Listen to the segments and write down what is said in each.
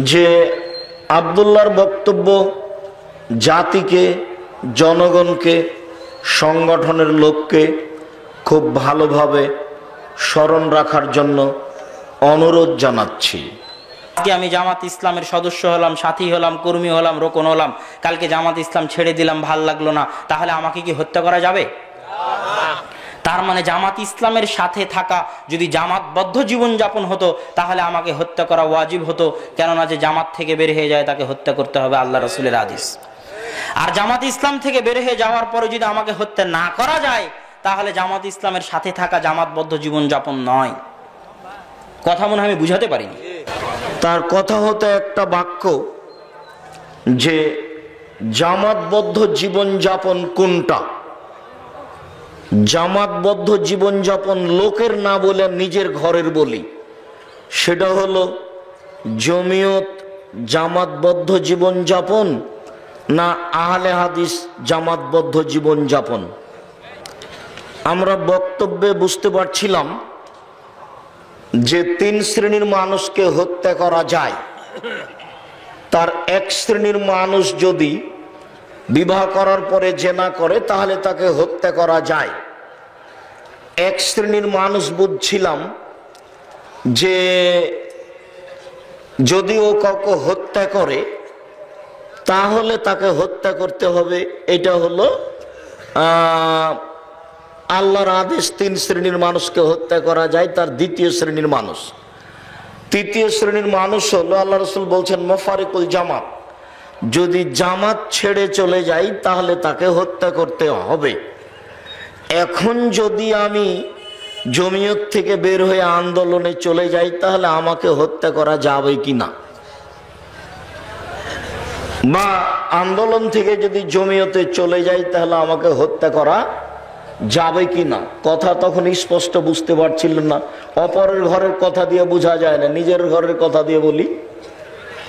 যে আব্দুল্লাহর বক্তব্য জাতিকে, জনগণকে, সংগঠনের লোককে খুব ভালোভাবে স্মরণ রাখার জন্য অনুরোধ জানাচ্ছি। আজকে আমি জামাত ইসলামের সদস্য হলাম, সাথী হলাম, কর্মী হলাম, রোকন হলাম, কালকে জামাত ইসলাম ছেড়ে দিলাম, ভাল লাগলো না, তাহলে আমাকে কি হত্যা করা যাবে? তার মানে জামাত ইসলামের সাথে থাকা যদি জামাতবদ্ধ জীবনযাপন হতো তাহলে আমাকে হত্যা করা ওয়াজিব হতো, কেননা যে জামাত থেকে বের হয়ে যায় তাকে হত্যা করতে হবে, আল্লাহ রাসূলের হাদিস। আর জামাত ইসলাম থেকে বের হয়ে যাওয়ার পরে যদি আমাকে হত্যা না করা যায় তাহলে জামাত ইসলামের সাথে থাকা জামাতবদ্ধ জীবনযাপন নয়। কথা মনে হয় আমি বুঝাতে পারিনি। তার কথা হতে একটা বাক্য যে জামাতবদ্ধ জীবনযাপন কোনটা? জামাতবদ্ধ জীবনযাপন লোকের না বলে নিজের ঘরের বলি, সেটা হলো জমিয়ত জামাতবদ্ধ জীবনযাপন না আহলে হাদিস জামাতবদ্ধ জীবনযাপন? আমরা বক্তব্যে বুঝতে পারছিলাম যে তিন শ্রেণীর মানুষকে হত্যা করা যায়। তার এক শ্রেণীর মানুষ যদি বিবাহ করার পরে জেনা করে তাহলে তাকে হত্যা করা যায়। এক শ্রেণীর মানুষ বুঝছিলাম যে যদি ও কাউকে হত্যা করে তাহলে তাকে হত্যা করতে হবে। এটা হলো আল্লাহর আদেশ, তিন শ্রেণীর মানুষকে হত্যা করা যায়। তার দ্বিতীয় শ্রেণীর মানুষ, তৃতীয় শ্রেণীর মানুষ হলো আল্লাহ রাসূল বলছেন মুফারিকুল জামাত, যদি জামাত ছেড়ে চলে যাই তাহলে তাকে হত্যা করতে হবে। এখন যদি আমি জমিয়ত থেকে বের হয়ে আন্দোলনে চলে যাই তাহলে আমাকে হত্যা করা যাবে কি না? বা আন্দোলন থেকে যদি জমিয়তে চলে যাই তাহলে আমাকে হত্যা করা যাবে কি না? কথা তখন স্পষ্ট বুঝতে পারছিলেন না। অপরের ঘরের কথা দিয়ে বোঝা যায় না, নিজের ঘরের কথা দিয়ে বলি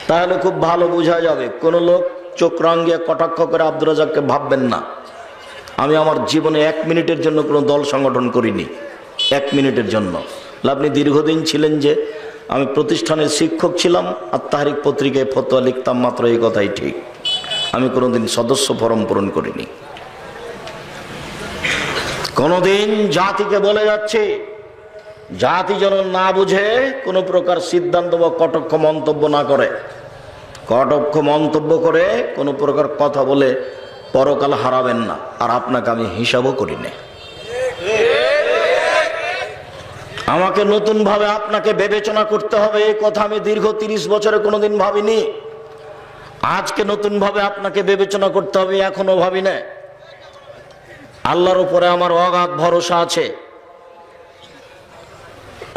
তাহলে খুব ভালো বোঝা যাবে। কোনো লোক চোখ রাঙিয়ে কটাক্ষ করে আব্দুর রাজ্জাককে ভাববেন না। আমি আমার জীবনে 1 মিনিটের জন্য কোনো দল সংগঠন করিনি, 1 মিনিটের জন্য। আপনি দীর্ঘদিন ছিলেন যে আমি প্রতিষ্ঠানের শিক্ষক ছিলাম আর তাহরিক পত্রিকায় ফতোয়া লিখতাম, মাত্র এই কথাই ঠিক। আমি কোনোদিন সদস্য ফরম পূরণ করিনি। কোনোদিন জাতিকে বলে যাচ্ছে, জাতি যেন না বুঝে কোনো প্রকার সিদ্ধান্ত বা কটাক্ষ মন্তব্য না করে। কটাক্ষ মন্তব্য করে কোনো প্রকার কথা বলে পরকাল হারাবেন না, আর আপনাকে আমি হিসাবও করি না। আমাকে নতুন ভাবে আপনাকে বিবেচনা করতে হবে, এই কথা আমি দীর্ঘ 30 বছরে কোনোদিন ভাবিনি। আজকে নতুন ভাবে আপনাকে বিবেচনা করতে হবে, এখনো ভাবি না। আল্লাহর উপরে আমার অগাধ ভরসা আছে।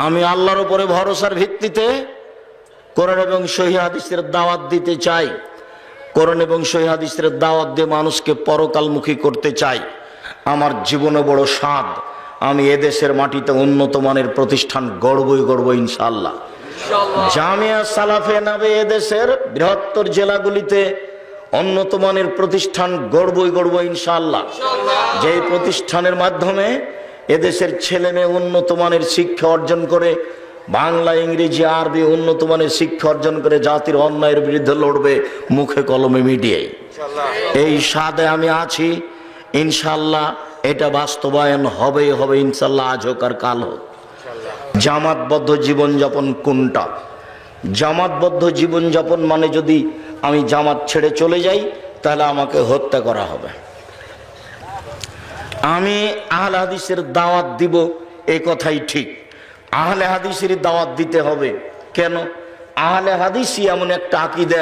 আমি আল্লাহর উপরে ভরসার ভিত্তিতে কোরআন এবং সহিহ হাদিসের দাওয়াত দিতে চাই। কোরআন এবং সহিহ হাদিসের দাওয়াত দিয়ে মানুষকে পরকালমুখী করতে চাই। আমার জীবনে বড় স্বাদ, আমি এদেশের মাটিতে উন্নত মানের প্রতিষ্ঠান গড়বই ইনশাআল্লাহ। জামিয়া সালাফে নাবে এদেশের বৃহত্তর জেলাগুলিতে উন্নত মানের প্রতিষ্ঠান গড়বই ইনশাআল্লাহ। যেই প্রতিষ্ঠানের মাধ্যমে এদেশের ছেলে মেয়ে উন্নত মানের শিক্ষা অর্জন করে, বাংলা, ইংরেজি, আরবি উন্নত মানের শিক্ষা অর্জন করে জাতির অন্যায়ের বিরুদ্ধে লড়বে মুখে কলমে মিডিয়ায়। এই স্বাদে আমি আছি ইনশাআল্লাহ। এটা বাস্তবায়ন হবেই হবে ইনশাআল্লাহ, আজ হোক আর কাল হোক। জামাতবদ্ধ জীবনযাপন কোনটা? জামাতবদ্ধ জীবনযাপন মানে যদি আমি জামাত ছেড়ে চলে যাই তাহলে আমাকে হত্যা করা হবে। আমি আহলে হাদিসের দাওয়াত দিব, এই কথাই ঠিক। আহলে হাদিসের দাওয়াত দিতে হবে। কেন? আহলে হাদিসই এমন একটা আকীদা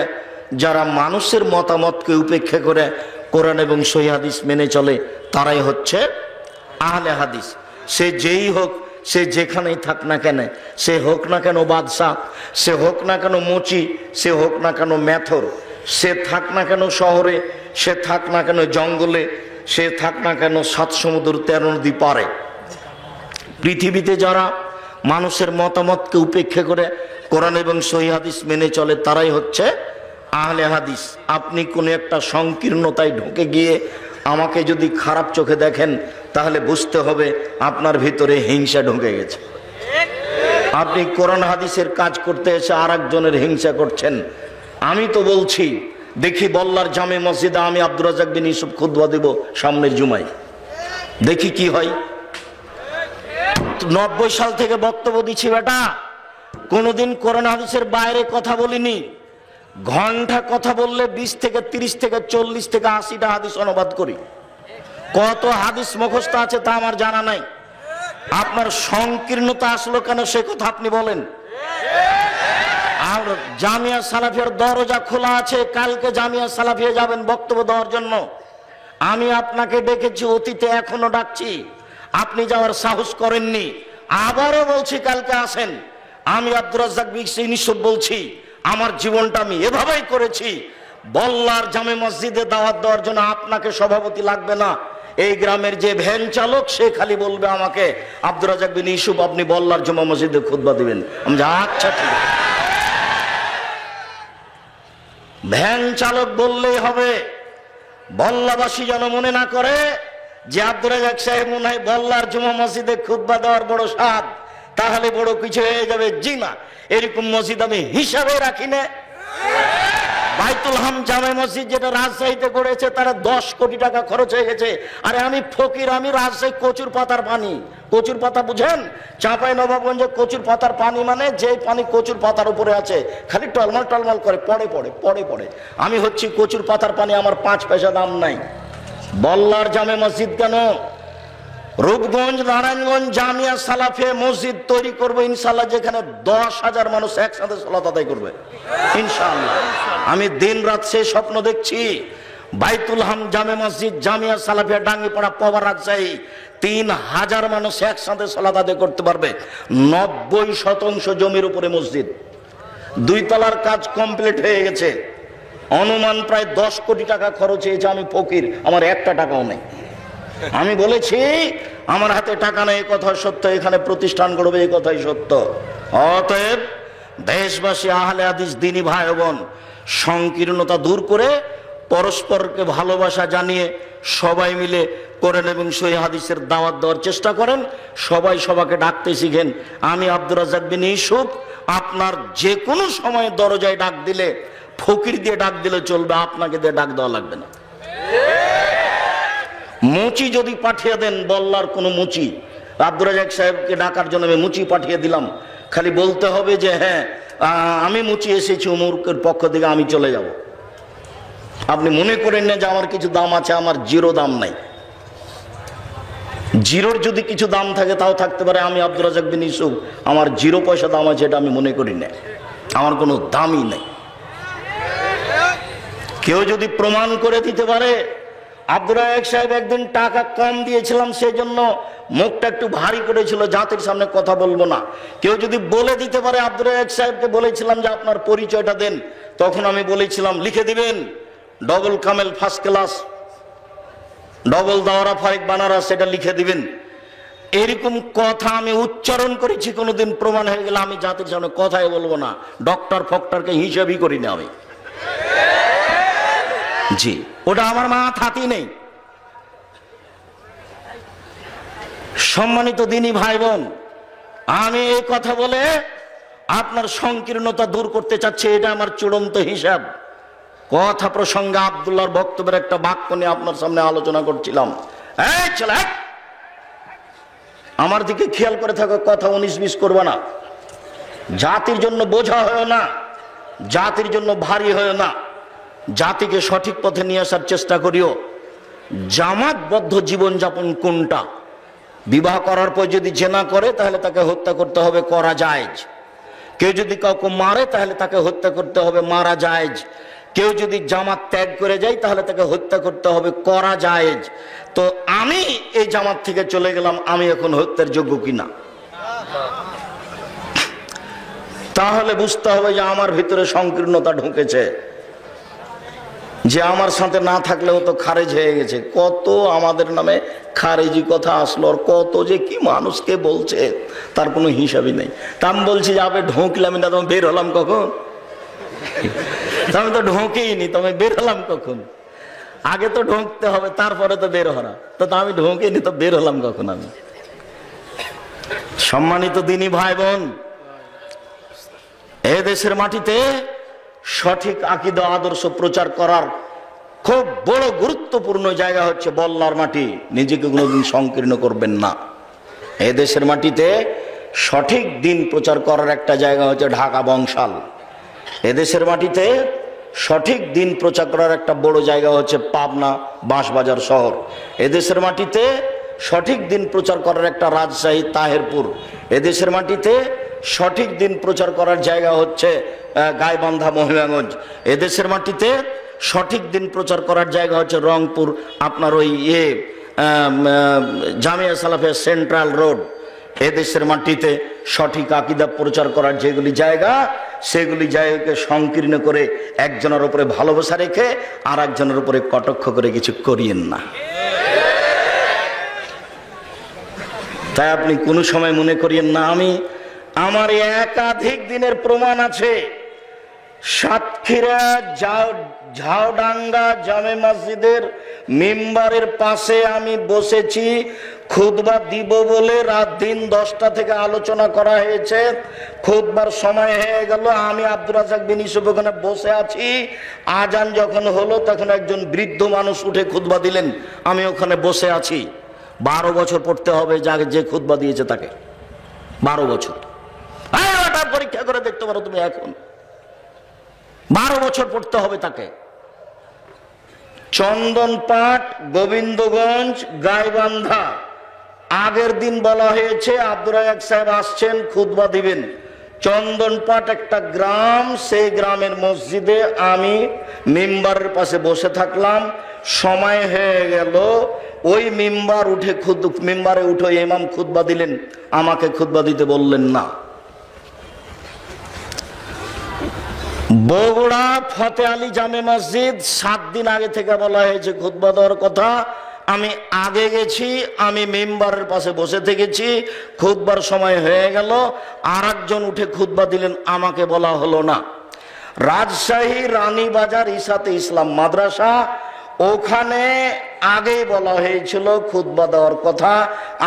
যারা মানুষের মতামতকে উপেক্ষা করে কোরআন এবং সহিহ হাদিস মেনে চলে, তারাই হচ্ছে আহলে হাদিস। সে যেই হোক, সে যেখানেই থাক না কেন, সে হোক না কেন বাদশাহ, সে হোক না কেন মুচি, সে হোক না কেন মেথর, সে থাক না কেন শহরে, সে থাক না কেন জঙ্গলে, সে থাক না কেন 7 সমুদ্র 13 নদী পারে, পৃথিবীতে যারা মানুষের মতামতকে উপেক্ষা করে কোরআন এবং সহিহ হাদিস মেনে চলে তারাই হচ্ছে আহলে হাদিস। আপনি কোনো একটা সংকীর্ণতায় ঢুকে গিয়ে আমাকে যদি খারাপ চোখে দেখেন তাহলে বুঝতে হবে আপনার ভিতরে হিংসা ঢুকে গেছে। আপনি কোরআন হাদিসের কাজ করতে এসে আর একজনের হিংসা করছেন। আমি তো বলছি, দেখি বল্লার জামে মসজিদে আমি আব্দুর রাজ্জাক বিন ইউসুফ খুতবা দেব সামনের জুমায়, দেখি কি হয়। 90 সাল থেকে বক্তব্য দিচ্ছি বেটা, কোনোদিন কোরআন হাদিসের বাইরে কথা বলিনি। ঘন্টা কথা বললে 20 থেকে 30 থেকে 40 থেকে 80টা হাদিস অনুবাদ করি। কত হাদিস মুখস্থ আছে তা আমার জানা নাই। আপনার সংকীর্ণতা আসলো কেন সে কথা আপনি বলেন। আর জামিয়া সালাফিয়ার দরজা খোলা আছে, কালকে জামিয়া সালাফিয়া যাবেন বক্তব্য দেওয়ার জন্য। আমি আপনাকে ডেকেছি, অতীতে এখনো ডাকছি, আপনি যাওয়ার সাহস করেননি। আবারও বলছি কালকে আসেন। আমি আব্দুর রাজ্জাক বিন ইউসুফ বলছি, আমার জীবনটা আমি এভাবেই করেছি। বল্লার জামে মসজিদে দাওয়াত দেওয়ার জন্য আপনাকে সভাপতি লাগবে না। এই গ্রামের যে ভ্যান চালক সে খালি বলবে আমাকে, আব্দুর রাজ্জাক বিন ইউসুফ আপনি বল্লার জামে মসজিদে খুতবা দিবেন। আমি আচ্ছা ঠিক আছে। ভ্যান চালক বললেই হবে, বল্লাবাসী যেন মনে না করে যে আব্দুর রাজ্জাক সাহেব মনে হয় বল্লার জুমা মসজিদে খুতবা দেওয়ার বড় স্বাদ, তাহলে বড় কিছু হয়ে যাবে। জি না, এরকম মসজিদ আমি হিসাবে রাখি না। বাইতুল হাম জামে মসজিদ যেটা রাজশাহীতে করেছে তারা 10 কোটি টাকা খরচ হয়ে গেছে। আরে আমি ফকির, আমি রাজশাহী কচুর পাতার পানি। কচুর পাতা বুঝেন? চাঁপাই নবাবগঞ্জে কচুর পাতার পানি মানে যে পানি কচুর পাতার উপরে আছে, খালি টলমল টলমল করে পড়ে পড়ে পড়ে পড়ে। আমি হচ্ছি কচুর পাতার পানি, আমার 5 পয়সা দাম নাই। বল্লার জামে মসজিদ কেন? রূপগঞ্জ নারায়ণগঞ্জ জামিয়া সালাফে মসজিদ তৈরি করবো ইনশাল্লাহ, যেখানে 10,000 মানুষ একসাথে সালাত আদায় করবে ইনশাআল্লাহ। আমি দিন রাত সেই স্বপ্ন দেখছি। বাইতুল হাম জামে মসজিদ জামিয়া সালাফিয়া ডাঙ্গিপাড়া পবা রাজশাহী 3,000 মানুষ একসাথে সালাত আদায় করতে পারবে। 90% জমির উপরে মসজিদ, 2 তলার কাজ কমপ্লিট হয়ে গেছে। অনুমান প্রায় 10 কোটি টাকা খরচ হয়েছে। আমি ফকির, আমার একটা টাকাও নেই। আমি বলেছি আমার হাতে টাকা নেই, এই কথা সত্য। এখানে প্রতিষ্ঠান করবে, এই কথাই সত্য। অতএব দেশবাসী, আহলে হাদিস, দ্বীনি ভাই বোন, সংকীর্ণতা দূর করে পরস্পরকে ভালোবাসা জানিয়ে সবাই মিলে কোরআন এবং সহিহ হাদিসের দাওয়াত দেওয়ার চেষ্টা করেন। সবাই সবাইকে ডাকতে শিখেন। আমি আব্দুর রাজ্জাক বিন ইউসুফ আপনার যে কোনো সময় দরজায় ডাক দিলে, ফকির দিয়ে ডাক দিলে চলবে, আপনাকে দিয়ে ডাক দেওয়া লাগবে না। মুচি যদি পাঠিয়ে দেন, বল্লার কোনো মুচি, আব্দুর রাজ্জাক সাহেবকে ডাকার জন্য আমি মুচি পাঠিয়ে দিলাম, খালি বলতে হবে যে হ্যাঁ আমি মুচি এসেছি অমুকের পক্ষ থেকে, আমি চলে যাব। আপনি মনে করেন না যে আমার কিছু দাম আছে, আমার জিরো দাম নাই। জিরোর যদি কিছু দাম থাকে তাও থাকতে পারে। আমি আব্দুর রাজ্জাক বিন ইউসুফ, আমার 0 পয়সা দাম আছে, এটা আমি মনে করি না। আমার কোনো দামই নেই। কেউ যদি প্রমাণ করে দিতে পারে আব্দুর রাজ্জাক সাহেব একদিন টাকা কম দিয়েছিলাম সেই জন্য মুখটা একটু ভারী করেছিল, জাতির সামনে কথা বলবো না, কেউ যদি বলে দিতে পারে আব্দুর রাজ্জাক সাহেবকে বলেছিলাম যে আপনার পরিচয়টা দেন, তখন আমি বলেছিলাম লিখে দিবেন ডবল কামেল ফার্স্ট ক্লাস, ডবল দাওরা ফারিক বানারা, সেটা লিখে দিবেন। এরকম কথা আমি উচ্চারণ করেছি, কোনোদিন প্রমাণ হয়ে গেলে আমি জাতির সামনে কথাই বলবো না। ডক্টর ফক্টরকে হিসাবই করি না আমি। জি, ওটা আমার মাথাতেই নেই। সম্মানিত দ্বীনি ভাই বোন, আমি এই কথা বলে আপনার সংকীর্ণতা দূর করতে চাচ্ছি, এটা আমার চূড়ান্ত হিসাব। কথা প্রসঙ্গে আব্দুল্লাহর বক্তব্যের একটা বাক্য নিয়ে আপনার সামনে আলোচনা করছিলাম। এই ছেলে, আমার দিকে খেয়াল করে থাকো, কথা 19-20 করবে না। জাতির জন্য বোঝা হয় না, জাতির জন্য ভারী হয় না, জাতিকে সঠিক পথে নিয়ে আসার চেষ্টা করিও। জামাতবদ্ধ জীবনযাপন কোনটা? বিবাহ করার পর যদি জেনা করে তাহলে তাকে হত্যা করতে হবে, করা জায়েজ। কেউ যদি কাউকে মারে তাহলে তাকে হত্যা করতে হবে, মারা জায়েজ। কেউ যদি জামাত ত্যাগ করে যায় তাহলে তাকে হত্যা করতে হবে, করা জায়েজ। তো আমি এই জামাত থেকে চলে গেলাম, আমি এখন হত্যার যোগ্য কিনা? তাহলে বুঝতে হবে যে আমার ভিতরে সংকীর্ণতা ঢুকেছে, যে আমার সাথে না থাকলেও তো খারেজ হয়ে গেছে। কত আমাদের নামে খারেজি কথা আসলো, আর কত যে কি মানুষকে বলছে তার কোনো হিসাবই নেই। তা আমি বলছি যে আবে ঢোকলাম না, তুমি বের হলাম কখন? আমি তো ঢোকেইনি, তুমি বের হলাম কখন? আগে তো ঢোকতে হবে, তারপরে তো বের হওয়া। তো আমি ঢোকেইনি, তো বের হলাম কখন আমি? সম্মানিত দ্বীনি ভাই বোন, এদেশের মাটিতে সঠিক আকীদা আদর্শ প্রচার করার খুব বড় গুরুত্বপূর্ণ জায়গা হচ্ছে বল্লার মাটি। নিজেকে কোনোদিন সংকীর্ণ করবেন না। এদেশের মাটিতে সঠিক দিন প্রচার করার একটা জায়গা হচ্ছে ঢাকা বংশাল। এদেশের মাটিতে সঠিক দিন প্রচার করার একটা বড় জায়গা হচ্ছে পাবনা বাঁশবাজার শহর। এদেশের মাটিতে সঠিক দিন প্রচার করার একটা রাজশাহী তাহেরপুর। এদেশের মাটিতে সঠিক দিন প্রচার করার জায়গা হচ্ছে গাইবান্ধা মহিমাগঞ্জ। এদেশের মাটিতে সঠিক দিন প্রচার করার জায়গা হচ্ছে রংপুর, আপনার ওই জামিয়া সালাফিয়া সেন্ট্রাল রোড। এদেশের মাটিতে সঠিক আকীদা প্রচার করার যেগুলি জায়গা, সেগুলি জায়গাকে সংকীর্ণ করে একজনের উপরে ভালোবাসা রেখে আর একজনের উপরে কটাক্ষ করে কিছু করিয়েন না। তাই আপনি কোনো সময় মনে করিয়েন না। আমার একাধিক দিনের প্রমাণ আছে। সাতক্ষীরা ঝাউডাঙ্গা জামে মসজিদের মিম্বারের পাশে আমি বসেছি, খুতবা দিব বলে রাত দিন 10টা থেকে আলোচনা করা হয়েছে। খুতবার সময় হয়ে গেল, আমি আব্দুর রাজ্জাক বিন ইউসুফ ওখানে বসে আছি। আজান যখন হলো তখন একজন বৃদ্ধ মানুষ উঠে খুতবা দিলেন, আমি ওখানে বসে আছি। 12 বছর পড়তে হবে যে খুতবা দিয়েছে তাকে, 12 বছর। পরীক্ষা করে দেখতে পারো তুমি, এখন 12 বছর পড়তে হবে তাকে। চন্দনপাট, গোবিন্দগঞ্জ, গাইবান্ধা। আগের দিন বলা হয়েছে আব্দুর রাজ্জাক সাহেব আসছেন, খুতবা দিবেন। চন্দনপাট একটা গ্রাম, সেই গ্রামের মসজিদে আমি মিম্বারের পাশে বসে থাকলাম। সময় হয়ে গেল, ওই মিম্বারে উঠে ইমাম খুতবা দিলেন, আমাকে খুতবা দিতে বললেন না। বগুড়া ফতে আলী জামে মসজিদ, 7 দিন আগে থেকে বলা হয়েছে খুতবা দেওয়ার কথা। আমি আগে গেছি, আমি মেম্বারের পাশে বসে থেকেছি। খুতবার সময় হয়ে গেল, আর একজন উঠে খুতবা দিলেন, আমাকে বলা হলো না। রাজশাহী রানীবাজার ইসাতে ইসলাম মাদ্রাসা, ওখানে আগেই বলা হয়েছিল খুতবা দেওয়ার কথা।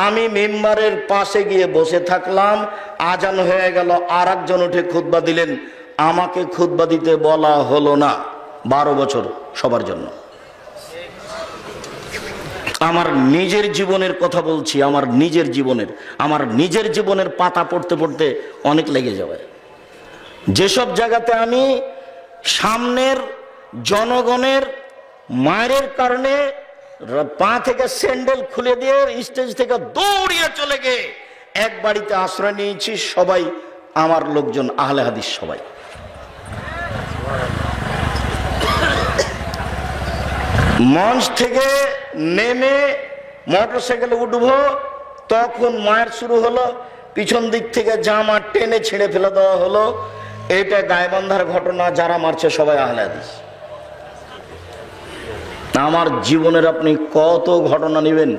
আমি মেম্বারের পাশে গিয়ে বসে থাকলাম, আজান হয়ে গেল, আর একজন উঠে খুতবা দিলেন, আমাকে খুতবা দিতে বলা হলো না। 12 বছর সবার জন্য। আমার নিজের জীবনের কথা বলছি, আমার নিজের জীবনের পাতা পড়তে পড়তে অনেক লেগে যাবে। যেসব জায়গাতে আমি সামনের জনগণের মায়ের কারণে পা থেকে স্যান্ডেল খুলে দিয়ে স্টেজ থেকে দৌড়িয়ে চলে গিয়ে এক বাড়িতে আশ্রয় নিয়েছি, সবাই আমার লোকজন, আহলে হাদিস সবাই। মঞ্চ থেকে নেমে মোটরসাইকেলে উঠবো, তখন মায়ের শুরু হলো, পিছন দিক থেকে জামা টেনে ছিঁড়ে ফেলে দেওয়া হলো। এটা গাইবান্ধার ঘটনা, যারা মারছে সবাই আহলে হাদিস। আমার জীবনের আপনি কত ঘটনা নেবেন।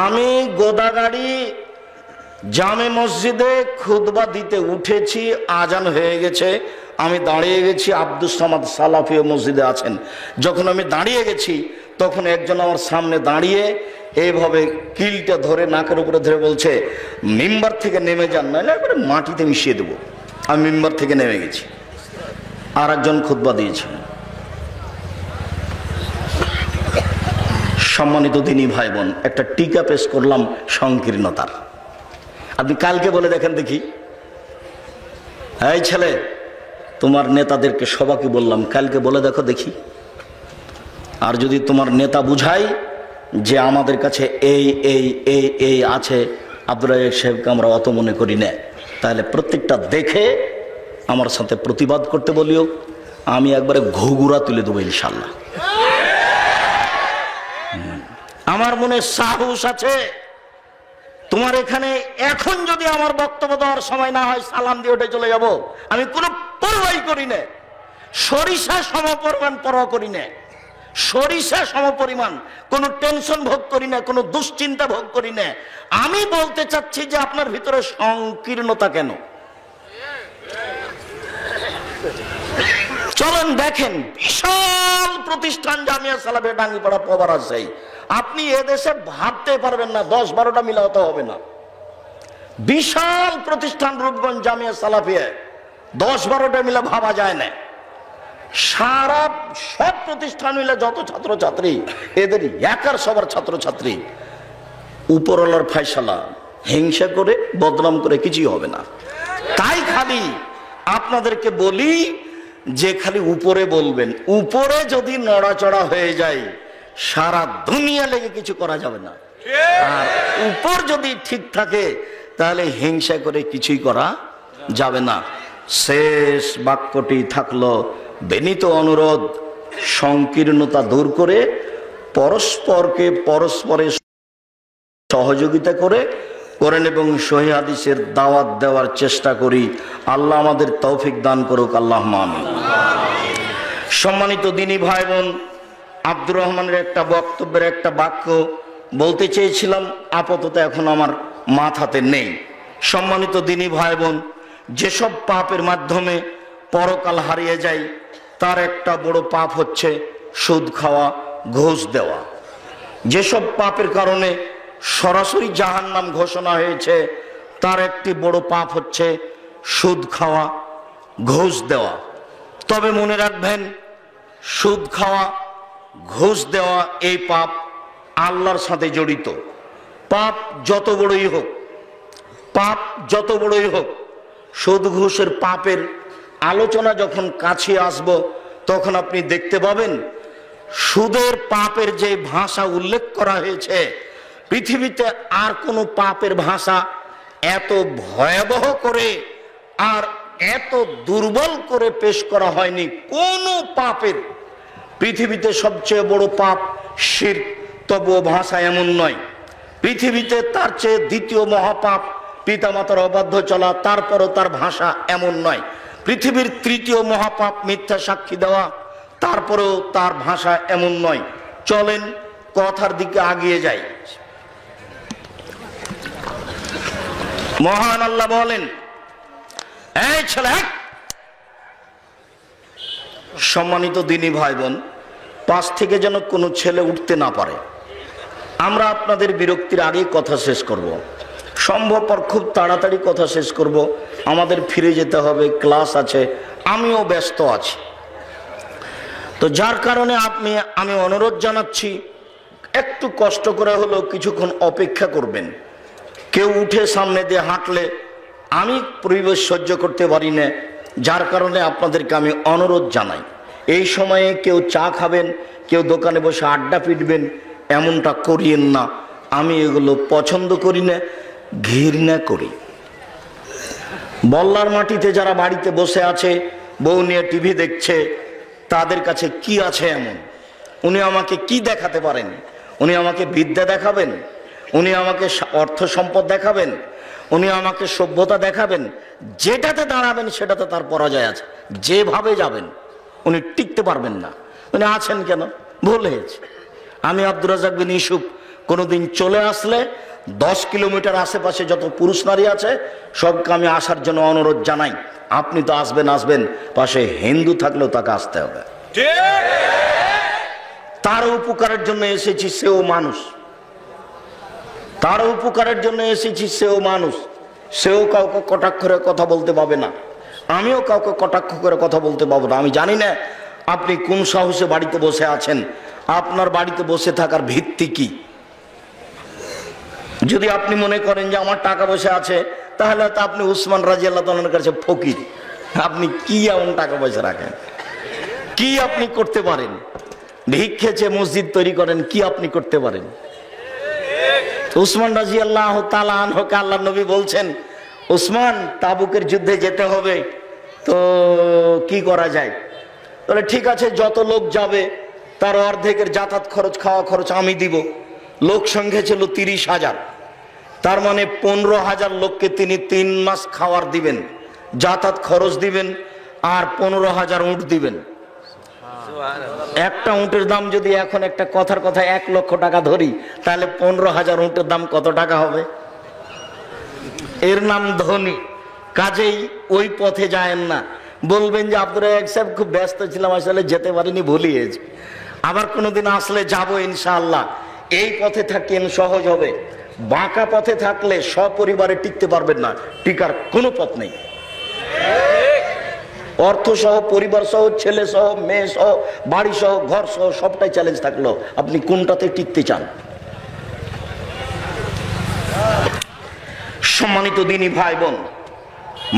আমি গোদাগাড়ি জামে মসজিদে খুতবা দিতে উঠেছি, আজান হয়ে গেছে, আমি দাঁড়িয়ে গেছি। আব্দুস সামাদ সালাফি মসজিদে আছেন। যখন আমি দাঁড়িয়ে গেছি, তখন একজন আমার সামনে দাঁড়িয়ে এইভাবে কিলটা ধরে নাকের উপরে ধরে বলছে, মিম্বার থেকে নেমে যান, নাহলে একবারে মাটিতে মিশিয়ে দেবো। আমি মিম্বার থেকে নেমে গেছি। আর একজন খুতবা দিয়েছেন। সম্মানিত দিনী ভাই বোন, একটা টিকা পেশ করলাম সংকীর্ণতার। আপনি কালকে বলে দেখেন দেখি, এই ছেলে, তোমার নেতাদেরকে সবাইকে বললাম, কালকে বলে দেখো দেখি। আর যদি তোমার নেতা বুঝাই যে আমাদের কাছে এই আছে, আব্দুর রাজ্জাক সাহেবকে আমরা অত মনে করি না, তাহলে প্রত্যেকটা দেখে আমার সাথে প্রতিবাদ করতে বলিও। আমি একবারে ঘুঘুরা তুলে দেবো ইনশাল্লাহ। আমার মনে সাহস আছে। তোমার এখানে এখন যদি আমার বক্তব্য দেওয়ার সময় না হয়, সালাম দিয়ে উঠে চলে যাব। আমি কোনো পরোয়াই করি না, সরিষা সমপরিমাণ পরোয়া করি না, সরিষা সমপরিমাণ কোনো টেনশন ভোগ করি না, কোনো দুশ্চিন্তা ভোগ করি না। আমি বলতে চাচ্ছি যে আপনার ভিতরে সংকীর্ণতা কেন? চলেন দেখেন, বিশাল প্রতিষ্ঠান জামিয়া সালাফিয়া টাঙ্গিপাড়া পবার আছে। আপনি এদেশে ভাবতে পারবেন না, 10-12টা মিলাতে হবে না। বিশাল প্রতিষ্ঠান রূপগঞ্জ জামিয়া সালাফিয়া, 10-12টা মিলে ভাবা যায় না। সারা সব প্রতিষ্ঠান মিলে যত ছাত্রছাত্রী, এদের একার সবার ছাত্রছাত্রী। উপরওয়ালার ফয়সালা, হিংসা করে বদনাম করে কিছুই হবে না। তাই খালি আপনাদেরকে বলি যে খালি উপরে বলবেন, উপরে যদি নড়াচড়া হয়ে যায় সারা দুনিয়া লেগে কিছু করা যাবে না। আর উপর যদি ঠিক থাকে তাহলে হিংসা করে কিছুই করা যাবে না। শেষ বাক্যটি থাকলো বিনীত অনুরোধ, সংকীর্ণতা দূর করে পরস্পরকে পরস্পরের সহযোগিতা করে কোরআন এবং সহিহ হাদিসের দাওয়াত দেওয়ার চেষ্টা করি। আল্লাহ আমাদের তৌফিক দান করুক, আল্লাহুম্মা আমিন। সম্মানিত দিনী ভাই বোন, আব্দুর রহমানের একটা বক্তব্যের একটা বাক্য বলতে চেয়েছিলাম, আপাতত এখন আমার মাথাতে নেই। সম্মানিত দিনী ভাই বোন, যেসব পাপের মাধ্যমে পরকাল হারিয়ে যায় তার একটা বড় পাপ হচ্ছে সুদ খাওয়া, ঘুষ দেওয়া। যেসব পাপের কারণে সরাসরি জাহান্নাম ঘোষণা হয়েছে তার একটি বড় পাপ হচ্ছে সুদ খাওয়া, ঘুষ দেওয়া। তবে মনে রাখবেন, সুদ খাওয়া, ঘুষ দেওয়া এই পাপ আল্লাহর সাথে জড়িত। পাপ যত বড়ই হোক, পাপ যত বড়ই হোক, সুদ ঘুষের পাপের আলোচনা যখন কাছে আসব তখন আপনি দেখতে পাবেন সুদের পাপের যে ভাষা উল্লেখ করা হয়েছে, পৃথিবীতে আর কোনো পাপের ভাষা এত ভয়াবহ করে আর এত দুর্বল করে পেশ করা হয়নি। কোনো পাপের, পৃথিবীতে সবচেয়ে বড় পাপ শিরক, তবুও ভাষা এমন নয়। পৃথিবীতে তার চেয়ে দ্বিতীয় মহাপাপ পিতামাতার অবাধ্য চলা, তারপরও তার ভাষা এমন নয়। পৃথিবীর তৃতীয় মহাপাপ মিথ্যা সাক্ষী দেওয়া, তারপরেও তার ভাষা এমন নয়। চলেন কথার দিকে আগিয়ে যাই। মহান আল্লাহ বলেন, এই ছেলে, সম্মানিত দিনী ভাই বোন, পাশ থেকে যেন কোনো ছেলে উঠতে না পারে। আমরা আপনাদের বিরক্তির আগেই কথা শেষ করব, সম্ভবপর খুব তাড়াতাড়ি কথা শেষ করব। আমাদের ফিরে যেতে হবে, ক্লাস আছে, আমিও ব্যস্ত আছি। তো যার কারণে আমি অনুরোধ জানাচ্ছি, একটু কষ্ট করে হলেও কিছুক্ষণ অপেক্ষা করবেন। কেউ উঠে সামনে দিয়ে হাঁটলে আমি পরিবেশ সহ্য করতে পারি না, যার কারণে আপনাদেরকে আমি অনুরোধ জানাই, এই সময়ে কেউ চা খাবেন, কেউ দোকানে বসে আড্ডা পিটবেন, এমনটা করিয়েন না। আমি এগুলো পছন্দ করি না, ঘৃণা করি। বল্লার মাটিতে যারা বাড়িতে বসে আছে, বউ নিয়ে টিভি দেখছে, তাদের কাছে কি আছে এমন? উনি আমাকে কি দেখাতে পারেন? উনি আমাকে বিদ্যা দেখাবেন? উনি আমাকে অর্থ সম্পদ দেখাবেন? উনি আমাকে সভ্যতা দেখাবেন? যেটাতে দাঁড়াবেন সেটাতে তার পরাজয় আছে। যেভাবে যাবেন উনি টিকতে পারবেন না। উনি আছেন কেন? ভুল হয়েছে। আমি আব্দুর রাজ্জাক বিন ইউসুফ কোনোদিন চলে আসলে 10 কিলোমিটার আশেপাশে যত পুরুষ নারী আছে সবকে আমি আসার জন্য অনুরোধ জানাই। আপনি তো আসবেন, পাশে হিন্দু থাকলেও তাকে আসতে হবে। তার উপকারের জন্য এসেছি, সেও মানুষ। তার উপকারের জন্য এসেছি, সেও মানুষ। সেও কাউকে কটাক্ষ করে কথা বলতে পাবে না, আমিও কাউকে কটাক্ষ করে কথা বলতে পাবো না। আমি জানি না আপনি কোন সাহসে বাড়িতে বসে আছেন, আপনার বাড়িতে বসে থাকার ভিত্তি কি। যদি আপনি মনে করেন যে আমার টাকা পয়সা আছে, তাহলে তো আপনি উসমান রাদিয়াল্লাহু তাআলার কাছে ফকির। আপনি কি এমন টাকা পয়সা রাখেন? কি আপনি করতে পারেন? ভিক্ষে চেয়ে মসজিদ তৈরি করেন, কি আপনি করতে পারেন? উসমান রাদিয়াল্লাহু তাআলা আনহুকে আল্লাহর নবী বলছেন, উসমান, তাবুকের যুদ্ধে যেতে হবে, তো কি করা যায়? তাহলে ঠিক আছে, যত লোক যাবে তার অর্ধেকের যাতায়াত খরচ, খাওয়া খরচ আমি দিব। লোক সংখ্যা ছিল 30,000, তার মানে 15,000 লোককে তিনি 3 মাস খাওয়ার দিবেন, যাতায়াত খরচ দিবেন, আর 15,000 উট দিবেন। একটা উটের দাম যদি এখন একটা কথার কথা 1 লক্ষ টাকা ধরি, তাহলে 15,000 উটের দাম কত টাকা হবে? এর নাম ধনী। কাজেই ওই পথে যায়েন না। বলবেন যে আব্দুর রাজ্জাক সাহেব খুব ব্যস্ত ছিলাম, আসলে যেতে পারিনি, ভুলিয়েছি। আবার কোনোদিন আসলে যাব ইনশাআল্লাহ। এই পথে থাকেন, সহজ হবে। বাঁকা পথে থাকলে সপরিবারে টিকতে পারবেন না, টিকার কোনো পথ নেই। অর্থ সহ, পরিবার সহ, ছেলে সহ, মেয়ে সহ, বাড়ি সহ, ঘর সহ সবটাই চ্যালেঞ্জ থাকলো, আপনি কোনটাতে টিকতে চান? সম্মানিত দিনী ভাই বোন,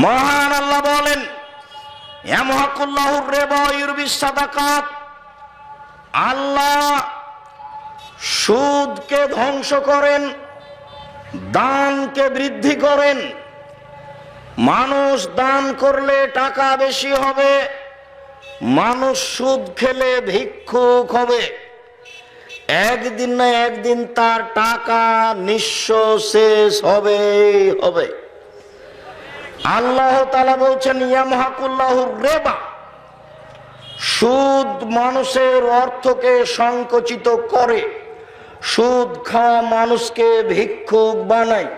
মহান আল্লাহ বলেন ইয়ামহাকুল্লাহুর রিবা ওয়া ইউরবিস সাদাকাত, আল্লাহ সুদকে ধ্বংস করেন, দানকে বৃদ্ধি করেন। মানুষ দান করলে টাকা বেশি হবে, মানুষ সুদ খেলে ভিক্ষুক হবে। একদিন না একদিন তার টাকা নিঃস্ব শেষ হবে হবে। আল্লাহ তাআলা বলছেন ইয়ামহাকুল্লাহুর রিবা, সুদ মানুষের অর্থকে সংকুচিত করে, সুদ খাওয়া মানুষকে ভিক্ষুক বানায়,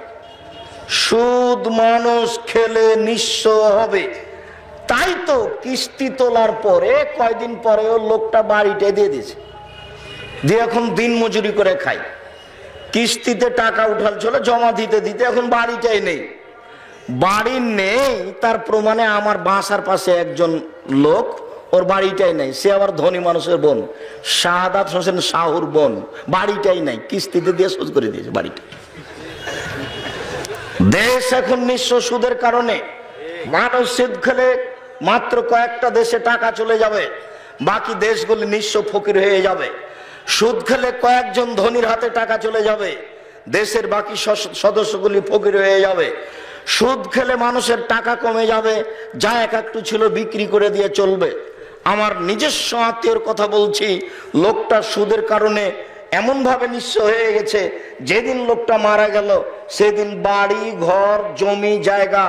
সুদ মানুষ খেলে নিঃস্ব হবে। তাই তো কিস্তি তোলার পরে কয়দিন পরেও লোকটা বাড়িটা দিয়ে দিয়েছে, দিয়ে এখন দিন মজুরি করে খায়। কিস্তিতে টাকা উঠাল ছিল, জমা দিতে দিতে এখন বাড়িটাই নেই। বাড়ি নেই তার প্রমাণে আমার বাসার পাশে একজন লোক, ওর বাড়িটাই নাই, সে আবার ধনী মানুষের বোন, শাহাদাত হোসেন শাহুর বোন, বাড়িটাই নাই, কিস্তিতে দিয়ে শোধ করে দিয়েছে বাড়িটা। দেশ এখন নিঃস্ব সুদের কারণে। মানুষ সুদ খেলে মাত্র কয়েকটা দেশে টাকা চলে যাবে, বাকি দেশগুলি নিঃস্ব ফকির হয়ে যাবে। সুদ খেলে কয়েকজন ধনীর হাতে টাকা চলে যাবে, দেশের বাকি সদস্যগুলি ফকির হয়ে যাবে। সুদ খেলে মানুষের টাকা কমে যাবে, যা এক একটু ছিল বিক্রি করে দিয়ে চলবে। আমার নিজস্ব আত্মীয়র কথা বলছি, লোকটা সুদের কারণে এমন ভাবে নিঃস্ব হয়ে গেছে, যেদিন লোকটা মারা গেল সেদিন বাড়ি ঘর জমি জায়গা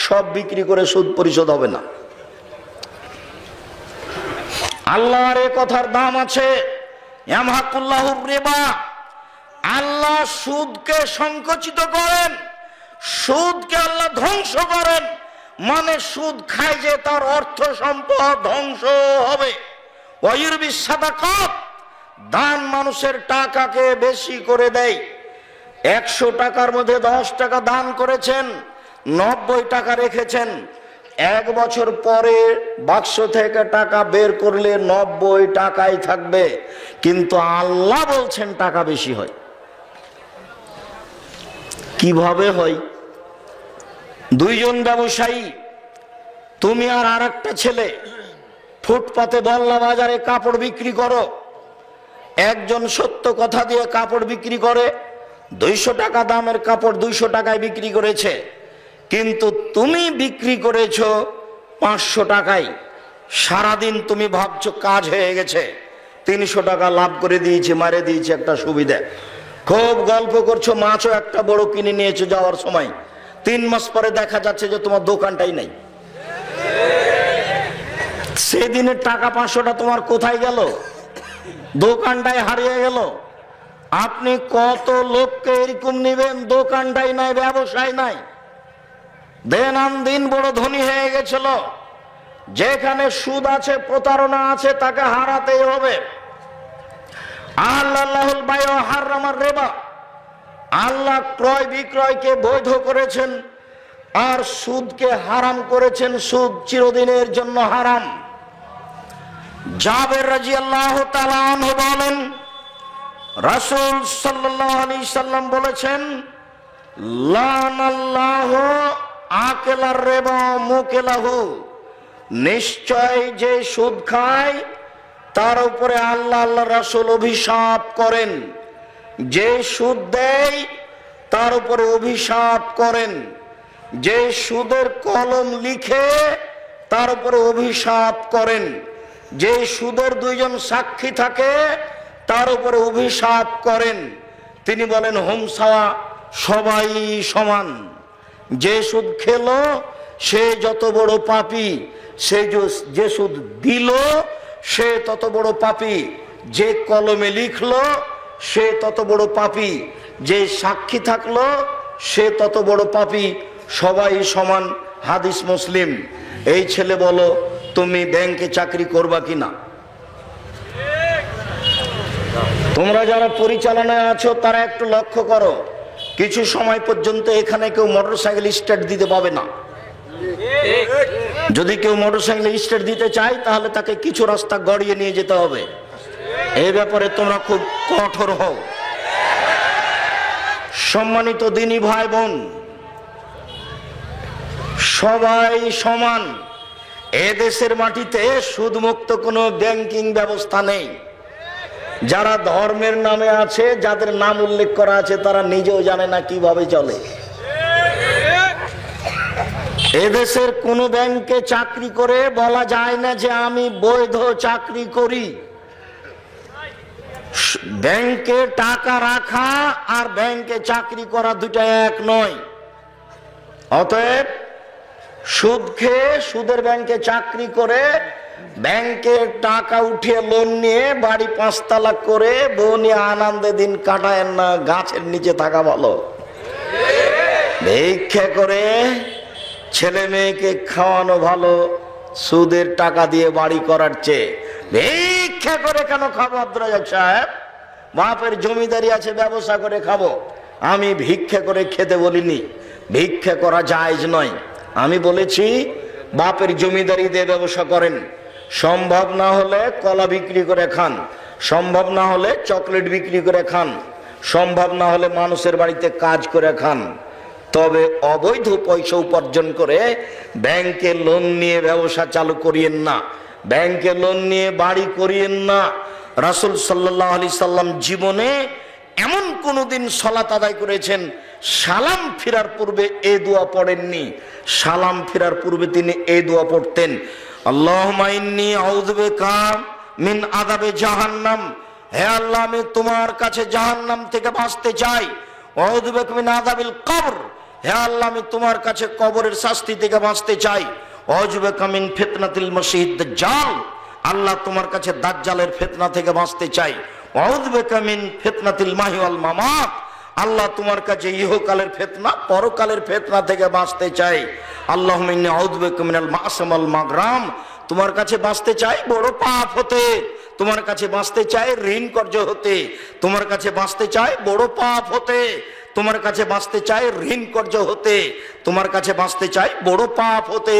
সব বিক্রি করে সুদ পরিশোধ হবে না। আল্লাহর এ কথার দাম আছে। ইয়ামহাকুল্লাহুর রিবা, আল্লাহ সুদকে সংকুচিত করেন, সুদকে আল্লাহ ধ্বংস করেন। মানে সুদ খায় যে তার অর্থ সম্পদ ধ্বংস হবে। ওয়া ইউরবিস সাদাকাত, দান মানুষের টাকাকে বেশি করে দেয়। 100 টাকার মধ্যে 10 টাকা দান করেছেন, 90 টাকা রেখেছেন। 1 বছর পরে বাক্স থেকে টাকা বের করলে 90 টাকাই থাকবে, কিন্তু আল্লাহ বলছেন টাকা বেশি হয়। কিভাবে হয়? দুইজন ব্যবসায়ী, তুমি আর আরেকটা ছেলে ফুটপাতে বল্লা বাজারে কাপড় বিক্রি করো। একজন সত্য কথা দিয়ে কাপড় বিক্রি করে, 200 টাকা দামের কাপড় 200 টাকায় বিক্রি করেছে, কিন্তু তুমি বিক্রি করেছো 500 টাকায়। সারাদিন তুমি ভাবছো কাজ হয়ে গেছে, 300 টাকা লাভ করে দিয়েছে, মারে দিয়েছে একটা সুবিধা। খুব গল্প করছো, মাছও একটা বড় কিনে নিয়েছো যাওয়ার সময়। 3 মাস পরে দেখা যাচ্ছে যে তোমার দোকানটাই নাই। সেদিনের টাকা 500টা তোমার কোথায় গেল? দোকানটাই হারিয়ে গেল। আপনি কত লোককে এরকম নিবেন, দোকানটাই নাই, ব্যবসায় নাই, দিন আন দিন বড় ধনী হয়ে গেছিল। যেখানে সুদ আছে, প্রতারণা আছে, তাকে হারাতেই হবে। আল্লাহুল বায় ওয়া হারামার রিবা, আল্লাহ ক্রয় বিক্রয়কে বৈধ করেছেন আর সুদকে হারাম করেছেন। সুদ চিরদিনের জন্য হারাম। জাবের রাদিয়াল্লাহু তাআলা আনহু বলেন, রাসূল সাল্লাল্লাহু আলাইহি সাল্লাম বলেছেন, লানাল্লাহু আকেলার রিবা মুকিলাহু, নিশ্চয় যে সুদ খায় তার উপরে আল্লাহ আল্লাহর রাসূল অভিশাপ করেন। যে সুদ দেয় তার উপরে অভিশাপ করেন। যে সুদের কলম লিখে তার উপরে অভিশাপ করেন। যে সুদের 2 জন সাক্ষী থাকে তার উপরে অভিশাপ করেন। তিনি বলেন হোমসাওয়া, সবাই সমান। যে সুদ খেলো সে যত বড় পাপী, সে যে সুদ দিল সে তত বড় পাপী, যে কলমে লিখলো সে তত বড় পাপী, যে সাক্ষী থাকলো সে তত বড় পাপী। সবাই সমান। হাদিস মুসলিম। এই ছেলে বলো, তুমি ব্যাংকে চাকরি করবা কিনা? তোমরা যারা পরিচালনায় আছো তারা একটু লক্ষ্য করো, কিছু সময় পর্যন্ত এখানে কেউ মোটরসাইকেল স্টার্ট দিতে পাবে না। যদি কেউ মোটরসাইকেলে স্টার্ট দিতে চায় তাহলে তাকে কিছু রাস্তা গড়িয়ে নিয়ে যেতে হবে। এই ব্যাপারে তোমরা খুব কঠোর হও। সম্মানিত দিনী ভাই বোন, সবাই সমান। এদেশের মাটিতে সুদমুক্ত কোনো ব্যাংকিং ব্যবস্থা নেই। যারা ধর্মের নামে আছে, যাদের নাম উল্লেখ করা আছে, তারা নিজেও জানে না কিভাবে চলে। এদেশের কোন ব্যাংকে চাকরি করে বলা যায় না যে আমি বৈধ চাকরি করি। ব্যাংকে টাকা রাখা আর ব্যাংকে চাকরি করা দুটা এক নয়। অতএব সুদ খেয়ে সুদের ব্যাংকে চাকরি করে ব্যাংকে টাকা উঠিয়ে লোন নিয়ে বাড়ি 5 তালা করে বউ নিয়ে আনন্দে দিন কাটায়েন না, গাছের নিচে থাকা ভালো। ভিক্ষা করে ছেলে মেয়েকে খাওয়ানো ভালো সুদের টাকা দিয়ে বাড়ি করার চেয়ে। ভিক্ষা করে কেন খাবো আব্দুর রাজ্জাক সাহেব? বাপের জমিদারি আছে, ব্যবসা করে খাবো। আমি ভিক্ষা করে খেতে বলিনি, ভিক্ষা করা জায়েজ নয়। আমি বলেছি বাপের জমিদারি দিয়ে ব্যবসা করেন, সম্ভব না হলে কলা বিক্রি করে খান, সম্ভব না হলে চকলেট বিক্রি করে খান, সম্ভব না হলে মানুষের বাড়িতে কাজ করে খান। তবে অবৈধ পয়সা উপার্জন করে ব্যাংকে লোন নিয়ে ব্যবসা চালু করিয়েন না, ব্যাংকে লোন নিয়ে বাড়ি করিয়েন না। রাসূল সাল্লাল্লাহু আলাইহি সাল্লাম জীবনে এমন কোনদিন সালাত আদায় করেছেন সালাম ফিরার পূর্বে এই দোয়া পড়েননি। সালাম ফিরার পূর্বে তিনি এই দোয়া পড়তেন, আল্লাহুম্মা ইন্নী আউযু বিকা মিন আযাবে জাহান্নাম। হে আল্লাহ, আমি তোমার কাছে জাহান্নাম থেকে বাঁচতে চাই। আউযু বিকা মিন আযাবিল কবর। হে আল্লাহ, আমি তোমার কাছে কবরের শাস্তি থেকে বাঁচতে চাই। আউযু বিকা মিন ফিতনাতিল মাসিহিদ দাজ্জাল। আল্লাহ, তোমার কাছে দাজ্জালের ফিতনা থেকে বাঁচতে চাই। আউযু বিকা মিন ফিতনাতিল মাহি ওয়াল মামাত। আল্লাহ, তোমার কাছে ইহকালের ফিতনা পরকালের ফিতনা থেকে বাঁচতে চাই। আল্লাহুম্মা ইন্নী আউযু বিকা মিনাল মা'সাম ওয়াল মাগরাম। তোমার কাছে বাঁচতে চাই বড় পাপ হতে, তোমার কাছে বাঁচতে চাই ঋণ কর্য হতে, তোমার কাছে বাঁচতে চাই বড় পাপ হতে, তোমার কাছে বাঁচতে চাই ঋণ কর্য হতে, তোমার কাছে বাঁচতে চাই বড় পাপ হতে,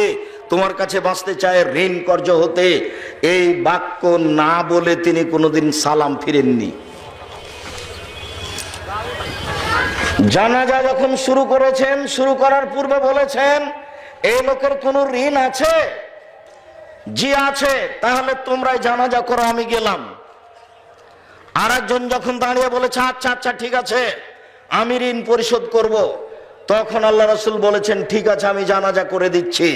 তোমার কাছে বাঁচতে চায় ঋণ কর্য হতে। এই বাক্য না বলে তিনি কোনোদিন সালাম ফিরেননি। জানাজা যখন শুরু করেছেন, শুরু করার পূর্বে বলেছেন এই লোকের কোনো ঋণ আছে? জি আছে, তাহলে তোমরাই জানাজা করো, আমি গেলাম। আর একজন যখন দাঁড়িয়ে বলেছে আচ্ছা আচ্ছা ঠিক আছে আমি ঋণ পরিশোধ করব, তখন আল্লাহ রাসূল বলেছেন ঠিক আছে আমি জানাজা করে দিচ্ছি।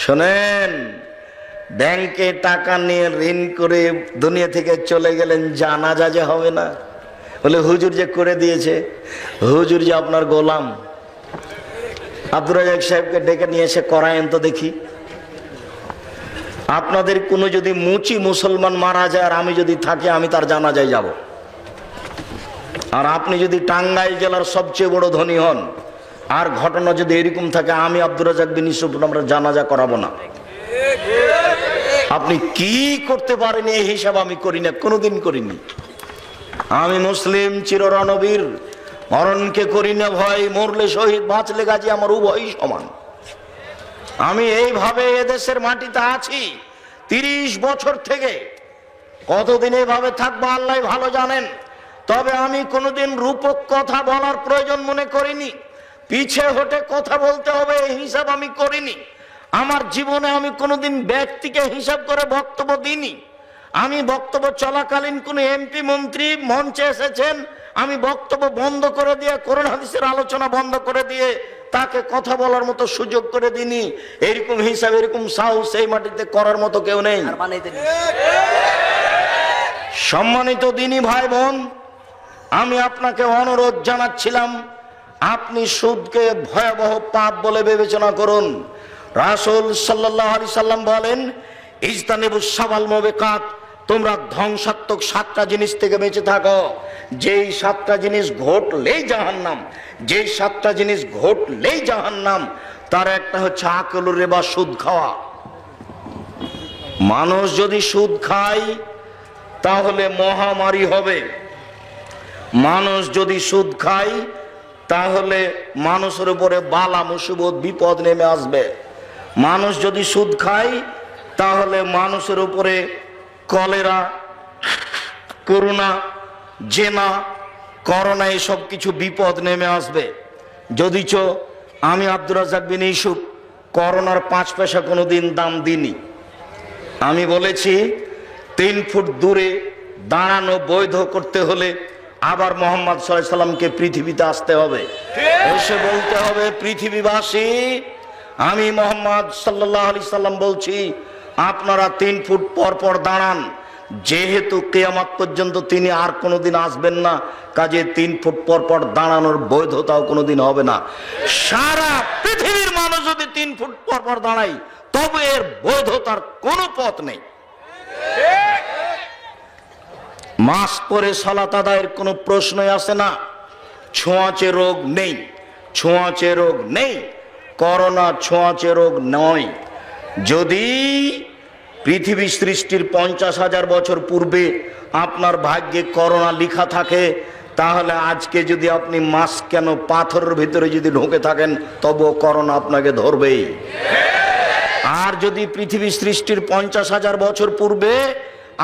শোনেন, ব্যাংকে টাকা নিয়ে ঋণ করে দুনিয়া থেকে চলে গেলেন, জানাজা যে হবে না? বলে হুজুর যে করে দিয়েছে, হুজুর যে আপনার গোলাম। আব্দুর রাজ্জাক সাহেবকে ডেকে নিয়ে এসে করায়েন তো দেখি। আপনাদের কোনো যদি মুচি মুসলমান মারা যায় আর আমি যদি থাকি, আমি তার জানাজায় যাব। আর আপনি যদি টাঙ্গাইল জেলার সবচেয়ে বড় ধনী হন আর ঘটনা যদি এরকম থাকে, আমি আব্দুর রাজ্জাক বিন ইউসুফ আমরা জানাজা করাবো না। আপনি কি করতে পারেন এই হিসাব আমি করি না, কোনোদিন করিনি। আমি মুসলিম চিররণবীর, মরণকে করি না ভয়, মরলে শহীদ বাঁচলে গাজী, আমার উভয়ই সমান। আমি এইভাবে এদেশের মাটিতে আছি 30 বছর থেকে। কতদিন এইভাবে থাকবো আল্লাহ ভালো জানেন। তবে আমি কোনোদিন রূপক কথা বলার প্রয়োজন মনে করিনি, পিছে হটে কথা বলতে হবে এই হিসাব আমি করিনি। আমার জীবনে আমি কোনোদিন ব্যক্তিকে হিসাব করে বক্তব্য দিইনি। আমি বক্তব্য চলাকালীন কোন এমপি মন্ত্রী মঞ্চে এসেছেন, আমি বক্তব্য বন্ধ করে দিয়ে কোরআন হাদিসের আলোচনা বন্ধ করে দিয়ে তাকে কথা বলার মতো সুযোগ করে দিনি। এরকম হিসাব, এরকম সাহস এই মাটিতে করার মতো কেউ নেই। সম্মানিত দিনী ভাই বোন, আমি আপনাকে অনুরোধ জানাচ্ছিলাম আপনি সুদকে ভয়াবহ পাপ বলে বিবেচনা করুন। রাসূল সাল্লাল্লাহু আলাইহি সাল্লাম বলেন, ইজতানিবুস সাবাল মুবিকাত, তোমরা ধ্বংসাত্মক 7টা জিনিস থেকে বেঁচে থাকো। যেই 7টা জিনিস ঘটলেই জাহান্নাম, যেই 7টা জিনিস ঘটলেই জাহান্নাম, তার একটা হচ্ছে আকলুর রিবা, সুদ খাওয়া। মানুষ যদি সুদ খায় তাহলে মহামারী হবে। মানুষ যদি সুদ খায় তাহলে মানুষের উপরে বালা মুসিবত বিপদ নেমে আসবে। মানুষ যদি সুদ খায় তাহলে মানুষের উপরে কলেরা, করোনা, জেনা, করোনা এসব কিছু বিপদ নেমে আসবে। যদিচ আমি আব্দুর রাজ্জাক বিন ইউসুফ করোনার 5 পয়সা কোনোদিন দাম দিইনি। আমি বলেছি 3 ফুট দূরে দাঁড়ানো বৈধ করতে হলে আবার মোহাম্মদ সাল্লাল্লাহু আলাইহি সাল্লামকে পৃথিবীতে আসতে হবে, এসে বলতে হবে, পৃথিবীবাসী আমি মোহাম্মদ সাল্লাল্লাহু আলাইহি সাল্লাম বলছি আপনারা 3 ফুট পর পর দাঁড়ান। যেহেতু কিয়ামত পর্যন্ত তিনি আর কোনোদিন আসবেন না, কাজে 3 ফুট পর পর দাঁড়ানোর বৈধতাও কোনোদিন হবে না। সারা পৃথিবীর মানুষ যদি 3 ফুট পর পর দাঁড়ায় তবে এর বৈধতার কোনো পথ নেই। মাস্ক পরে সালাত আদায়ের কোনো প্রশ্নই আসে না। ছোঁয়াচে রোগ নেই, ছোঁয়াচে রোগ নেই, করোনা ছোঁয়াচে রোগ নয়। যদি পৃথিবী সৃষ্টির 50,000 বছর পূর্বে আপনার ভাগ্যে করোনা লেখা থাকে, তাহলে আজকে যদি আপনি মাস্ক কেন পাথরের ভিতরে যদি ঢুকে থাকেন তবুও করোনা আপনাকে ধরবেই। আর যদি পৃথিবী সৃষ্টির 50,000 বছর পূর্বে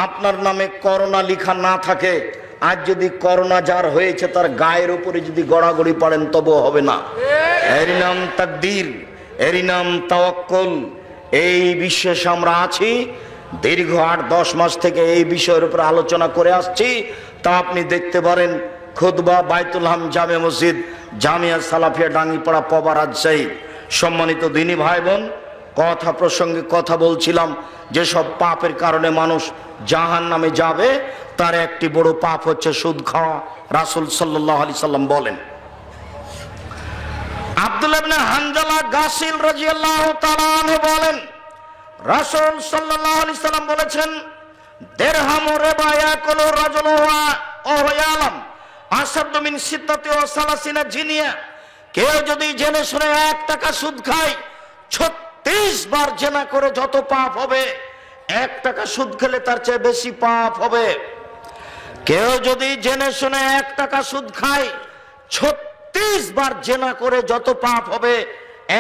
আপনার নামে করোনা লেখা না থাকে, আজ যদি করোনা যার হয়েছে তার গায়ের উপরে যদি গড়াগড়ি পড়েন তবুও হবে না। এর নাম তাকদীর, এর নাম তাওয়াক্কুল। এই বিশ্বাসে আমরা আছি, দীর্ঘ 8-10 মাস থেকে এই বিষয়ের উপর আলোচনা করে আসছি। তা আপনি দেখতে পারেন খুতবা বাইতুল হাম জামে মসজিদ, জামিয়া সালাফিয়া ডাঙ্গিপাড়া, পবা, রাজশাহী। সম্মানিত দিনী ভাই বোন, কথা প্রসঙ্গে কথা বলছিলাম, যেসব পাপের কারণে মানুষ জাহান্নামে যাবে তার একটি বড় পাপ হচ্ছে সুদ খাওয়া। রাসূল সাল্লাল্লাহু আলাইহি সাল্লাম বলেন, আব্দুল্লাহ ইবনে হানজালা গাসিল রাদিয়াল্লাহু তাআলা আনহু বলেন, রাসূল সাল্লাল্লাহু আলাইহি সাল্লাম বলেছেন, দিরহামু রিবা ইয়াকুলু রাজুলু ওয়া হুয়া ইয়ালাম আসাদু মিন সিত্তাতি ওয়া সালাসিনা জিনিয়া। কেউ যদি জেনে শুনে 1 টাকা সুদ খায়, 36 বার জেনা করে যত পাপ হবে, 1 টাকা সুদ খেলে তার চেয়ে বেশি পাপ হবে। কেউ যদি জেনে শুনে 1 টাকা সুদ খায়, 36 বার জেনা করে যত পাপ হবে,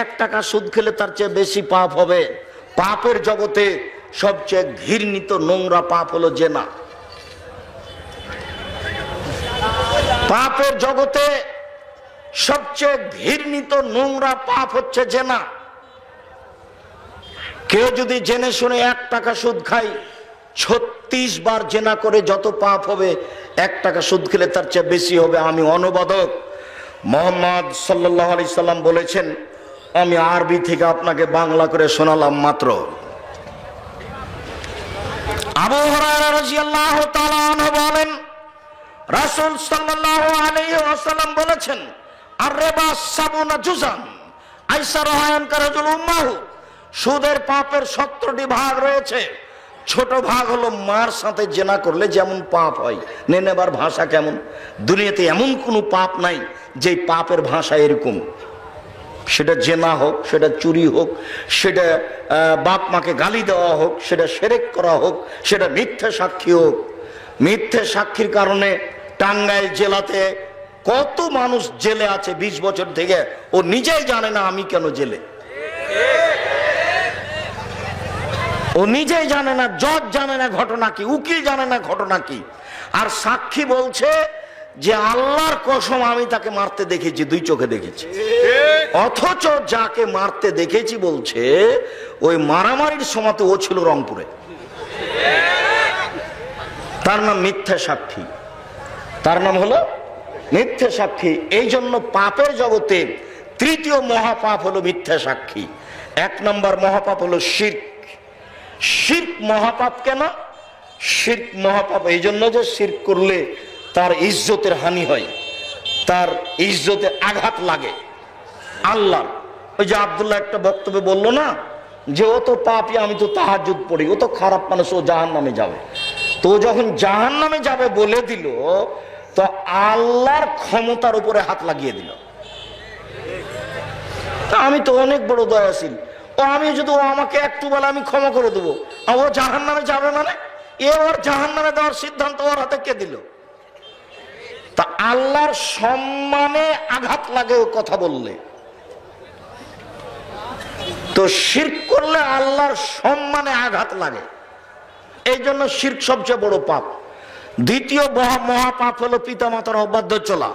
1 টাকা সুদ খেলে তার চেয়ে বেশি পাপ হবে। পাপের জগতে সবচেয়ে ঘৃণিত নোংরা পাপ হলো জেনা। পাপের জগতে সবচেয়ে ঘৃণিত নোংরা পাপ হচ্ছে জেনা। কেউ যদি জেনে শুনে 1 টাকা সুদ খায়, 36 বার জেনা করে যত পাপ হবে, 1 টাকা সুদ খেলে তার চেয়ে বেশি হবে। আমি অনুবাদক, মুহাম্মদ সাল্লাল্লাহু আলাইহি সাল্লাম বলেছেন, আমি আরবি থেকে আপনাকে বাংলা করে শোনালাম মাত্র। আবু হুরায়রা রাদিয়াল্লাহু তাআলা আনহু বলেন, রাসূল সাল্লাল্লাহু আলাইহি ওয়াসাল্লাম বলেছেন, আর-রিবা সাবুনা জুজান আইসারুহা আনকারাজুল উম্মাহু। সুদের পাপের 17টি ভাগ রয়েছে। ছোট ভাগ হলো মার সাথে জেনা করলে যেমন পাপ হয়। নেনেবার ভাষা কেমন? দুনিয়াতে এমন কোনো পাপ নাই যে পাপের ভাষা এরকম। সেটা জেনা হোক, সেটা চুরি হোক, সেটা বাপ মাকে গালি দেওয়া হোক, সেটা শিরক করা হোক, সেটা মিথ্যা সাক্ষী হোক। মিথ্যা সাক্ষীর কারণে টাঙ্গাইল জেলাতে কত মানুষ জেলে আছে 20 বছর থেকে, ও নিজেই জানে না আমি কেন জেলে। ও নিজেই জানে না, জজ জানে না ঘটনা কি, উকিল জানে না ঘটনা কি। আর সাক্ষী বলছে যে আল্লাহর কসম আমি তাকে মারতে দেখেছি, 2 চোখে দেখেছি। অথচ যাকে মারতে দেখেছি বলছে ওই মারামারির সময় ও ছিল রংপুরে। তার নাম মিথ্যা সাক্ষী, তার নাম হলো মিথ্যা সাক্ষী। এই জন্য পাপের জগতে 3য় মহাপাপ হলো মিথ্যা সাক্ষী। 1 নম্বর মহাপাপ হলো শিরক। শিরক মহাপাপ কেন? শিরক মহাপাপ এই জন্য যে শিরক করলে তার ইজ্জতের হানি হয়, তার ইজ্জতে আঘাত লাগে আল্লাহ। ওই যে আব্দুল্লাহ একটা বক্তব্যে বললো না যে ও তো পাপী, আমি তো তাহাজ্জুদ পড়ি, ও তো খারাপ মানুষ, ও জাহান্নামে যাবে। তো যখন জাহান্নামে যাবে বলে দিল, তো আল্লাহর ক্ষমতার উপরে হাত লাগিয়ে দিল। আমি তো অনেক বড় দয়াশীল, ও আমি যদি ও আমাকে একটু বলে আমি ক্ষমা করে দেবো, ও জাহান্নামে যাবে মানে এ ওর জাহান্নামে দেওয়ার সিদ্ধান্ত ওর হাতে কে দিল? তা আল্লাহর সম্মানে আঘাত লাগে ও কথা বললে। তো শিরক করলে আল্লাহর সম্মানে আঘাত লাগে, এই জন্য শিরক সবচেয়ে বড় পাপ। দ্বিতীয় মহাপাপ হলো পিতামাতার অবাধ্য চলা।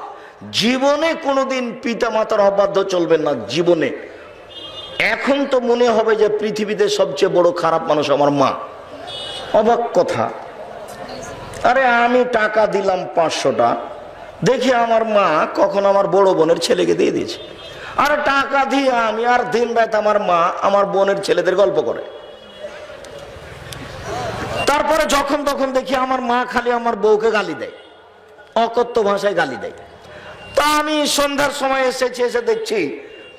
জীবনে কোনোদিন পিতামাতার অবাধ্য চলবেন না, জীবনে। এখন তো মনে হবে যে পৃথিবীতে সবচেয়ে বড় খারাপ মানুষ আমার মা। অবাক কথা, আরে আমি টাকা দিলাম 500টা, দেখি আমার মা কখন আমার বড় বোনের ছেলেকে দিয়ে দিয়েছে। আর টাকা দিয়ে আমি আর দিন রাত আমার মা আমার বোনের ছেলেদের গল্প করে। তারপরে যখন তখন দেখি আমার মা খালি আমার বউকে গালি দেয়, অকথ্য ভাষায় গালি দেয়। তা আমি সন্ধ্যার সময় এসে দেখছি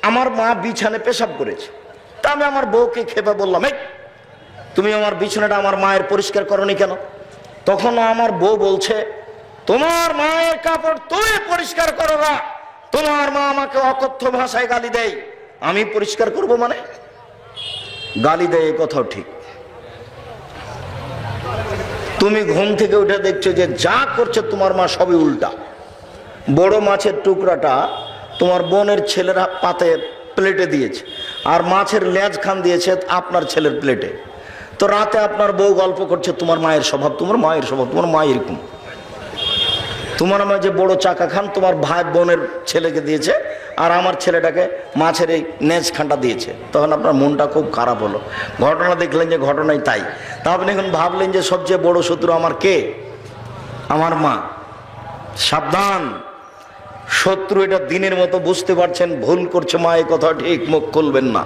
আমার মা বিছানে পেশাব করেছে। তা আমি আমার বউকে খেপে বললাম, এই তুমি আমার বিছানাটা আমার মায়ের পরিষ্কার করনি কেন? তখন আমার বউ বলছে, তোমার মায়ের কাপড় তুমি পরিষ্কার করো না, তোমার মা আমাকে অকথ্য ভাষায় গালি দেয়, আমি পরিষ্কার করব মানে? গালি দেয় এ কথাও ঠিক। তুমি ঘুম থেকে উঠে দেখছো যে যা করছে তোমার মা সবই উল্টা। বড় মাছের টুকরাটা তোমার বোনের ছেলেরা পাতে প্লেটে দিয়েছে, আর মাছের লেজ খান দিয়েছে আপনার ছেলের প্লেটে। তো রাতে আপনার বউ গল্প করছে, তোমার মায়ের স্বভাব, তোমার মায়ের স্বভাব, তোমার মা এরকম। তোমার মা যে বড় চাকা খান তোমার ভাই বোনের ছেলেকে দিয়েছে, আর আমার ছেলেটাকে মাছের এই নেজ খানটা দিয়েছে। তখন আপনার মনটা খুব খারাপ হলো। ঘটনা দেখলেন যে ঘটনাই তাই। তা আপনি এখন ভাবলেন যে সবচেয়ে বড় শত্রু আমার কে? আমার মা। সাবধান, শত্রু এটা দিনের মতো বুঝতে পারছেন ভুল করছে মা, এই কথা ঠিক, মুখ খুলবেন না।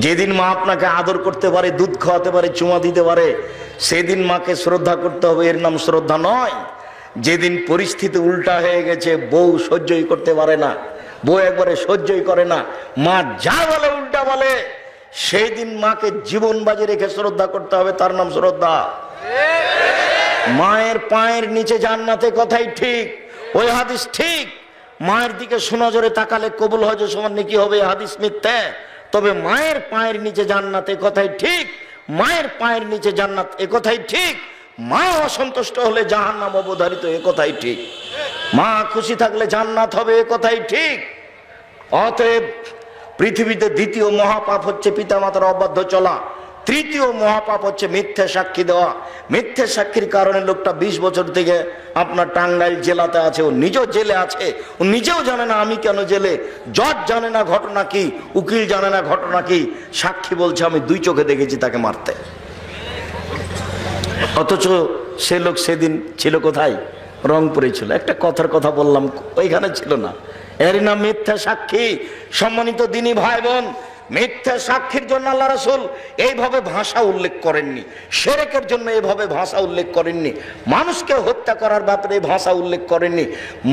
যেদিন মা আপনাকে আদর করতে পারে, দুধ খাওয়াতে পারে, চুমা দিতে পারে, সেদিন মাকে শ্রদ্ধা করতে হবে, এর নাম শ্রদ্ধা নয়। যেদিন পরিস্থিতি উল্টা হয়ে গেছে, বউ সহ্যই করতে পারে না, বউ একবারে সহ্যই করে না, মা যা বলে উল্টা বলে, সেই দিন মাকে জীবন বাজি রেখে শ্রদ্ধা করতে হবে, তার নাম শ্রদ্ধা। মায়ের পায়ের নিচে জান্নাতে, কথাই ঠিক, ওই হাদিস ঠিক। মায়ের দিকে সুনজরে তাকালে কবুল হজ সমান নেকি হবে, হাদিস মিথ্যা। তবে মায়ের পায়ের নিচে জান্নাত, এ কথাই ঠিক। মায়ের পায়ের নিচে জান্নাত, এ কথাই ঠিক। মা অসন্তুষ্ট হলে জাহান্নাম অবধারিত, এ কথাই ঠিক। মা খুশি থাকলে জান্নাত হবে, এ কথাই ঠিক। অতএব পৃথিবীতে দ্বিতীয় মহাপাপ হচ্ছে পিতামাতার অবাধ্য চলা। তৃতীয় মহাপাপ হচ্ছে মিথ্যে সাক্ষী দেওয়া। মিথ্যে সাক্ষীর কারণে লোকটা 20 বছর থেকে আপনার টাঙ্গাইল জেলাতে আছে, ও নিজেও জেলে আছে, ও নিজেও জানে না আমি কেন জেলে, জজ জানে না ঘটনা কি, উকিল জানে না ঘটনা কি, সাক্ষী বলছে আমি 2 চোখে দেখেছি তাকে মারতে। অথচ সে লোক সেদিন ছিল কোথায়? রংপুরে ছিল। একটা কথার কথা বললাম, ওইখানে ছিল না। এরই নাম মিথ্যা সাক্ষী। সম্মানিত দিনী ভাই বোন, মিথ্যা সাক্ষীর জন্য আল্লাহ রাসূল এইভাবে ভাষা উল্লেখ করেননি, শিরকের জন্য এইভাবে ভাষা উল্লেখ করেননি, মানুষকে হত্যা করার ব্যাপারে ভাষা উল্লেখ করেননি।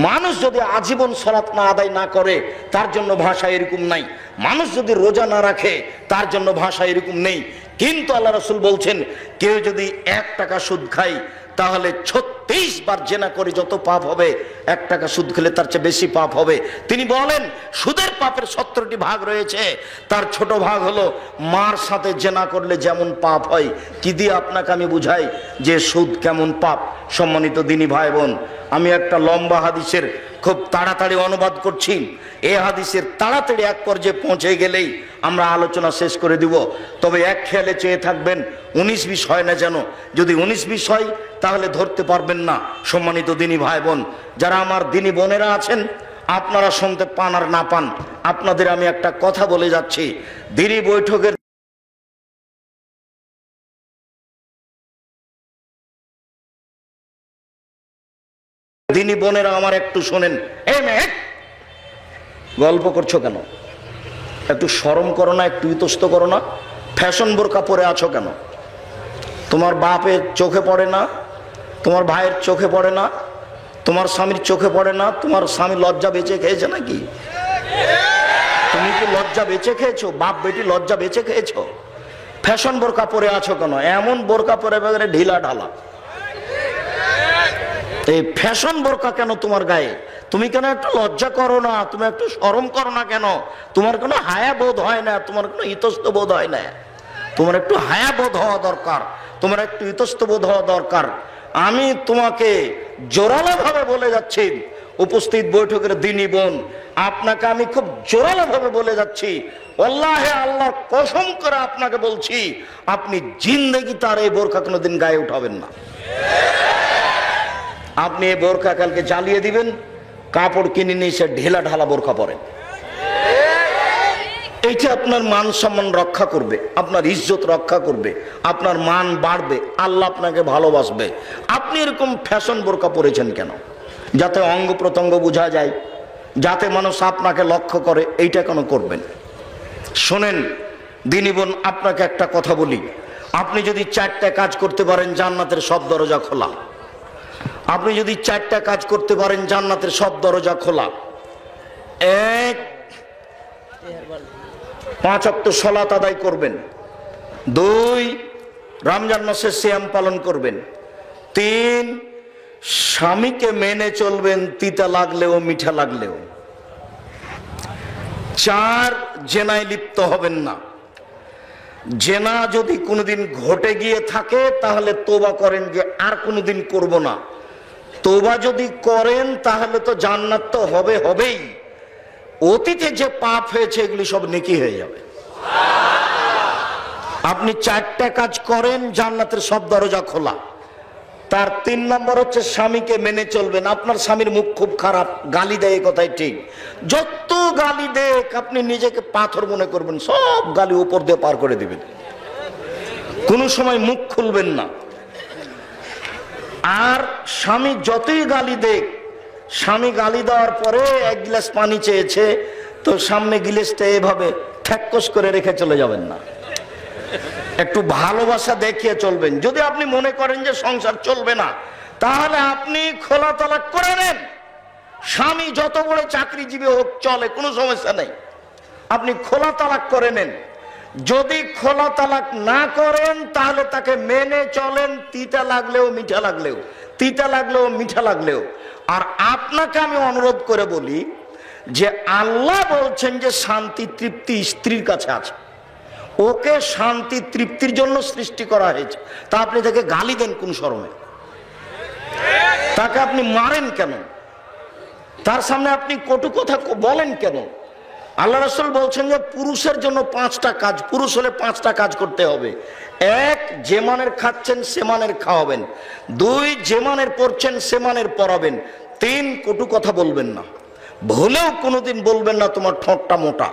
মানুষ যদি আজীবন সালাত না আদায় না করে তার জন্য ভাষা এরকম নাই, মানুষ যদি রোজা না রাখে তার জন্য ভাষা এরকম নেই। কিন্তু আল্লাহ রাসূল বলছেন, কেউ যদি 1 টাকা সুদ খায় তাহলে 36 বার জেনা করে যত পাপ হবে, 1 টাকা সুদ খেলে তার চেয়ে বেশি পাপ হবে। তিনি বলেন সুদের পাপের 17টি ভাগ রয়েছে, তার ছোট ভাগ হলো মার সাথে জেনা করলে যেমন পাপ হয়। কি দিয়ে আপনাকে আমি বুঝাই যে সুদ কেমন পাপ? সম্মানিত দিনী ভাই বোন, আমি একটা লম্বা হাদিসের খুব তাড়াতাড়ি অনুবাদ করছি। এই হাদিসের তাড়াতাড়ি এক পর্যায়ে পৌঁছে গেলেই আমরা আলোচনা শেষ করে দিব। তবে এক খেয়ালে চেয়ে থাকবেন 19-20 হয় না যেন। যদি 19-20 হয় তাহলে ধরতে পারবেন না। সম্মানিত দিনী ভাই বোন, যারা আমার দিনী বোনেরা আছেন, আপনারা শুনতে পান আর না পান, আপনাদের আমি একটা কথা বলে যাচ্ছি। দিনী বৈঠকের দিনী বোনেরা আমার একটু শোনেন। এই মেয়ে, গল্প করছো কেন? একটু শরম করো না, একটু ইতস্ত করো না? ফ্যাশন বোরকা পরে আছো কেন? তোমার বাপের চোখে পড়ে না, তোমার ভাইয়ের চোখে পড়ে না, তোমার স্বামীর চোখে পড়ে না? তোমার স্বামী লজ্জা বেঁচে খেয়েছে নাকি? তুমি কি লজ্জা বেঁচে খেয়েছো? বাপ বেটি লজ্জা বেঁচে খেয়েছো? ফ্যাশন বোরকা পরে আছো কেন? এমন বোরকা পরে বেগারে ঢিলা ঢালা। এই ফ্যাশন বোরকা কেন তোমার গায়ে? তুমি কেন একটু লজ্জা করো না? তুমি একটু শরম করো না কেন? তোমার কোনো হায়া বোধ হয় না? তোমার কোনো ইতস্ত বোধ হয় না? তোমার একটু হায়া বোধ হওয়া দরকার, তোমার একটু ইতস্ত বোধ হওয়া দরকার। আমি তোমাকে জোরালো ভাবে বলে যাচ্ছি, উপস্থিত বৈঠকের দিনী বোন, আপনাকে আমি খুব জোরালো ভাবে বলে যাচ্ছি, আল্লাহে আল্লাহর কসম করে আপনাকে বলছি, আপনি জিন্দেগি তার এই বোরখা কোনোদিন গায়ে উঠাবেন না। আপনি এই বোরখা কালকে জ্বালিয়ে দিবেন, কাপড় কিনে নিয়ে সে ঢেলা ঢালা বোরখা পরেন। এইটা আপনার মান সম্মান রক্ষা করবে, আপনার ইজ্জত রক্ষা করবে, আপনার মান বাড়বে, আল্লাহ আপনাকে ভালোবাসবে। আপনি এরকম ফ্যাশন বোরকা পরেছেন কেন? যাতে অঙ্গ প্রত্যঙ্গ বোঝা যায়, যাতে মানুষ আপনাকে লক্ষ্য করে, এইটা কেন করবেন? শোনেন দিনী বোন, আপনাকে একটা কথা বলি, আপনি যদি 4টা কাজ করতে পারেন জান্নাতের সব দরজা খোলা। আপনি যদি 4টা কাজ করতে পারেন জান্নাতের সব দরজা খোলা। 1, 5 ওয়াক্ত সালাত আদায় করবেন। 2, রমজান মাসে সিয়াম পালন করবেন। 3, স্বামীকে মেনে চলবেন, তিতা লাগলেও মিঠা লাগলেও। 4, জেনায় লিপ্ত হবেন না। জেনা যদি কোনোদিন ঘটে গিয়ে থাকে তাহলে তোবা করেন যে আর কোনোদিন করব না। তোবা যদি করেন তাহলে তো জান্নাত তো হবেই, অতীতে যে পাপ হয়েছে এগুলি সব নেকি হয়ে যাবে। আপনি 4টা কাজ করেন, জান্নাতের সব দরজা খোলা। তার 3 নম্বর হচ্ছে স্বামীকে মেনে চলবেন। আপনার স্বামীর মুখ খুব খারাপ, গালি দেয়, কথাই ঠিক, যত গালি দেখ আপনি নিজেকে পাথর মনে করবেন, সব গালি উপর দিয়ে পার করে দিবেন, কোনো সময় মুখ খুলবেন না। আর স্বামী যতই গালি দেখ, স্বামী গালি দেওয়ার পরে 1 গ্লাস পানি চেয়েছে, তো সামনে গ্লাসটা এভাবে ঠ্যাক্কস করে রেখে চলে যাবেন না, একটু ভালোবাসা দেখিয়ে চলবেন। যদি আপনি মনে করেন যে সংসার চলবে না, তাহলে আপনি খোলা তালাক করে নেন। স্বামী যত বড় চাকরিজীবী হোক চলে, কোনো সমস্যা নেই, আপনি খোলা তালাক করে নেন। যদি খোলা তালাক না করেন তাহলে তাকে মেনে চলেন, তিতা লাগলেও মিঠা লাগলেও, তিতা লাগলেও মিঠা লাগলেও। আর আপনাকে আমি অনুরোধ করে বলি যে আল্লাহ বলছেন যে শান্তি তৃপ্তি স্ত্রীর কাছে আছে, ওকে শান্তি তৃপ্তির জন্য সৃষ্টি করা হয়েছে, তা আপনি তাকে গালি দেন কোন শরমে? তাকে আপনি মারেন কেন? তার সামনে আপনি কটু কথা বলেন কেন? আল্লাহ রাসূল বলছেন যে পুরুষের জন্য 5টা কাজ, পুরুষ হলে 5টা কাজ করতে হবে। 1, যে মানের খাচ্ছেন সে মানের খাওয়াবেন। 2, যে মানের পড়ছেন সে মানের পড়াবেন। 3, কটু কথা বলবেন না, ভুলেও কোনোদিন বলবেন না তোমার ঠোঁটটা মোটা।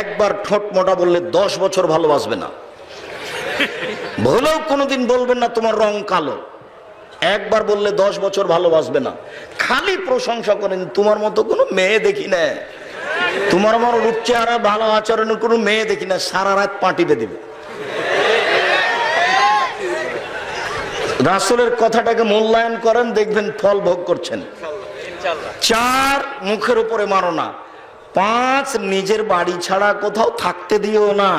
একবার ঠোঁট মোটা বললে 10 বছর ভালোবাসবে না। ভুলেও কোনোদিন বলবেন না তোমার রং কালো, একবার বললে 10 বছর ভালোবাসবে না। খালি প্রশংসা করেন, তোমার মতো কোনো মেয়ে দেখি না, তোমার আমার রূপ চেহারা ভালো আচরণের কোনো মেয়ে দেখি না, সারা রাত পাটিতে দিবে। রাসূলের কথাটাকে মূল্যায়ন করেন, দেখবেন ফল ভোগ করছেন। 4, মুখের উপরে মারো না। 5, নিজের বাড়ি ছাড়া কোথাও থাকতে দিও না,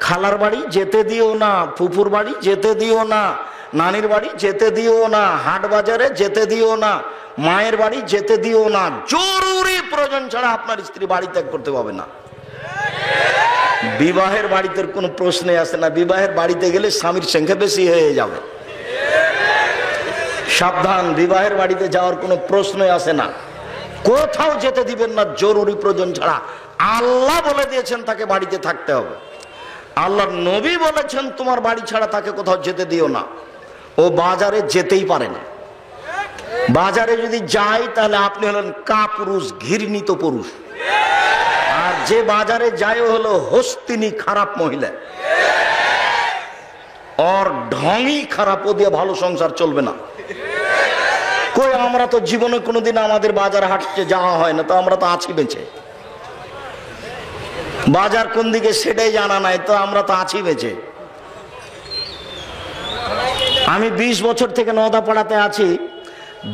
খালার বাড়ি যেতে দিও না, ফুফুর বাড়ি যেতে দিও না, নানির বাড়ি যেতে দিও না, হাট বাজারে যেতে দিও না, মায়ের বাড়ি যেতে দিও না। জরুরি প্রয়োজন ছাড়া আপনার স্ত্রী বাড়ি ত্যাগ করতে পারবে না। বিবাহের বাড়িতে কোনো প্রশ্নে আসে না, বিবাহের বাড়িতে গেলে স্বামীর সংখ্যা বেশি হয়ে যাবে, সাবধান, বিবাহের বাড়িতে যাওয়ার কোনো প্রশ্নই আসে না। কোথাও যেতে দিবেন না জরুরি প্রয়োজন ছাড়া। আল্লাহ বলে দিয়েছেন তাকে বাড়িতে থাকতে হবে, আল্লাহর নবী বলেছেন তোমার বাড়ি ছাড়া তাকে কোথাও যেতে দিও না। ও বাজারে যেতেই পারে না, বাজারে যদি যাই তাহলে আপনি হলেন কাপুরুষ, ঘৃণিত পুরুষ। আর যে বাজারে যায় হলো হস্তিনী, খারাপ মহিলা, ওর ঢঙই খারাপ, ও দিয়ে ভালো সংসার চলবে না। কই আমরা তো জীবনে কোনোদিন আমাদের বাজার হাটতে যাওয়া হয় না, তো আমরা তো আছি বেঁচে, বাজার কোন দিকে সেটাই জানা নাই, তো আমরা তো আছি বেঁচে। আমি 20 বছর থেকে নওদাপাড়াতে আছি,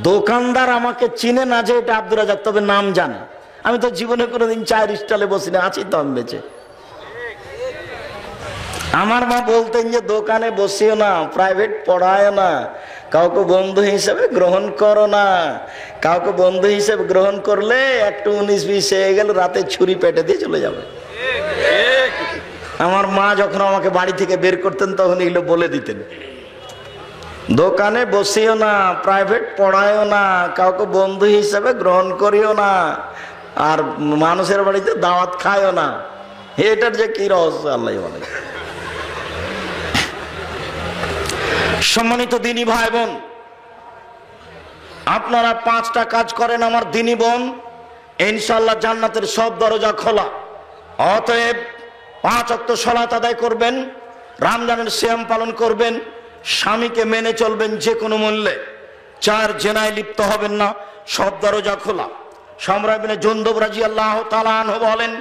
দোকানদার আমাকে চিনে না যে এটা আব্দুর রাজ্জাক, তবে নাম জানে। আমি তো জীবনে কোনোদিন চায়ের স্টলে বসি না, আছি তো আমি বেঁচে। আমার মা বলতেন যে দোকানে বসিও না, প্রাইভেট পড়ায় না, কাউকে বন্ধু হিসেবে গ্রহণ করো না, কাউকে বন্ধু হিসেবে গ্রহণ করলে একটু 19-20 হয়ে গেল, রাতে ছুরি পেটে দিয়ে চলে যাবে। আমার মা যখন আমাকে বাড়ি থেকে বের করতেন তখন এগুলো বলে দিতেন। দোকানে বসিও না, প্রাইভেট পড়ায়ও না, কাউকে বন্ধু হিসেবে গ্রহণ করিও না, আর মানুষের বাড়িতে দাওয়াত খায়ও না। এটার যে কি রহস্য আল্লাহ বলে। সম্মানিত দিনী ভাই বোন, আপনারা 5টা কাজ করেন আমার দিনী বোন, ইনশাআল্লাহ জান্নাতের সব দরজা খোলা। অতএব 5 ওয়াক্ত সালাত আদায় করবেন, রমজানের সিয়াম পালন করবেন, স্বামীকে মেনে চলবেন যে কোনো মূল্যে, 4 জেনায় লিপ্ত হবেন না, সব দরজা খোলা। সামরা ইবনে জুনদুব রাদিয়াল্লাহু তাআলা আনহু বলেন,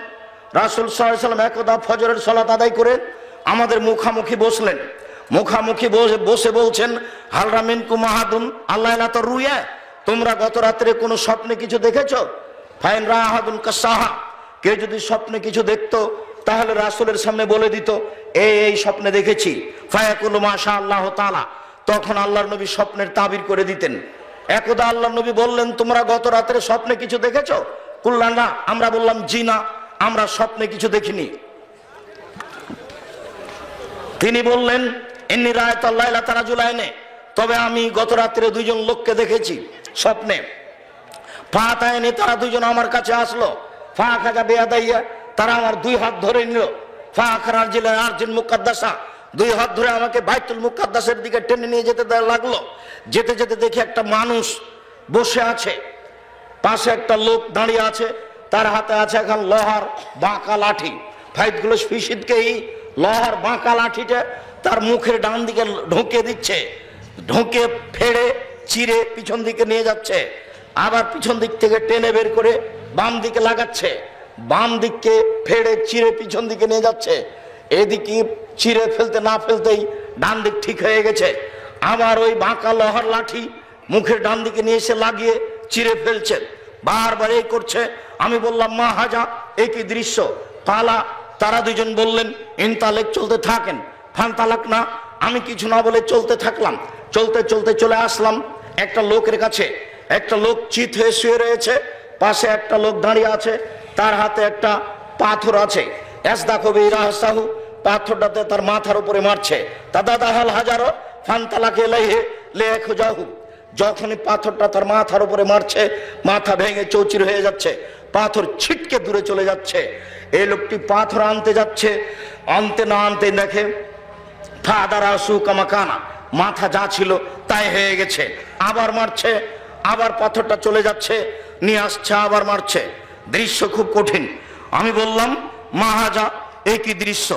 রাসূল সাল্লাল্লাহু আলাইহি ওয়াসাল্লাম একদা ফজরের সালাত আদায় করে আমাদের মুখামুখি বসলেন। মুখামুখি বসে বলছেন, হালরা মিনকুম আহাদুন আল্লাহ লা তারুয়া, তোমরা গত রাত্রে কোনো স্বপ্নে কিছু দেখেছো? ফাইন রা আহাদুন কাসাহা, কেউ যদি স্বপ্নে কিছু দেখতো তাহলে রাসূলের সামনে বলে দিত এই স্বপ্নে দেখেছি। ফায়াকুলু মাশাআল্লাহু তাআলা, তখন আল্লাহর নবী স্বপ্নের তাবির করে দিতেন। একদা আল্লাহর নবী বললেন, তোমরা গত রাত্রে স্বপ্নে কিছু দেখেছো? কুল্লা না, আমরা বললাম জি না, আমরা স্বপ্নে কিছু দেখিনি। তিনি বললেন, ইন্নী রাআইতুল লাইলাতা রাজুলাইনে, তবে আমি গত রাত্রে 2 জন লোককে দেখেছি স্বপ্নে। ফাতায়নি, তারা 2 জন আমার কাছে আসলো। ফাখাজা বিয়াদাইয়া, তারা আমার 2 হাত ধরে নিল। ফাখরার জিলা আরজিন মুকাদ্দাসা, 2 হাত ধরে আমাকে বাইতুল মুকাদ্দাসের দিকে টেনে নিয়ে যেতে লাগলো। যেতে যেতে দেখি একটা মানুষ বসে আছে, পাশে একটা লোক দাঁড়িয়ে আছে, তার হাতে আছে এখন লোহার বাঁকা লাঠি। ফাইদগুলো ফিসিদকেই লোহার বাঁকা লাঠিটা তার মুখের ডান দিকে ঢুকে দিচ্ছে, ঢুকে ফেড়ে চিরে পিছন দিকে নিয়ে যাচ্ছে, আবার পিছন দিক থেকে টেনে বের করে বাম দিকে লাগাচ্ছে, বাম দিককে ফেড়ে চিরে পিছন দিকে নিয়ে যাচ্ছে। এদিকে চিরে ফেলতে না ফেলতেই ডান দিক ঠিক হয়ে গেছে, আবার ওই বাঁকা লোহার লাঠি মুখের ডান দিকে নিয়ে এসে লাগিয়ে চিরে ফেলছে, বারবার এই করছে। আমি বললাম, মা হাজা, এই কি দৃশ্য? তালা, তারা 2 জন বললেন, ইনতালেক, চলতে থাকেন। ফান তালাক না, আমি কিছু না বলে চলতে থাকলাম। চলতে চলতে চলে আসলাম একটা লোকের কাছে। একটা লোক চিত হয়ে শুয়ে রয়েছে, পাশে একটা লোক দাঁড়িয়ে আছে, তার হাতে একটা পাথর আছে। এসদাকবি রাহসাহু, পাথরটাতে তার মাথার উপরে মারছে। তাদাদাহাল হাজারো ফান তালাকে লাইহে লেখুজাহু, যখনই পাথরটা তার মাথার উপরে মারছে, মাথা ভেঙে চৌচির হয়ে যাচ্ছে, পাথর ছিটকে দূরে চলে যাচ্ছে। এই লোকটি পাথর আনতে যাচ্ছে, আনতে না আনতে দেখে ফাদারাসু কামাকানা, মাথা যা ছিল তাই হয়ে গেছে। আবার মারছে, আবার পাথরটা চলে যাচ্ছে, নিয়ে আসছে, আবার মারছে। দৃশ্য খুব কঠিন। আমি বললাম, মাহাজা, এই কি দৃশ্য?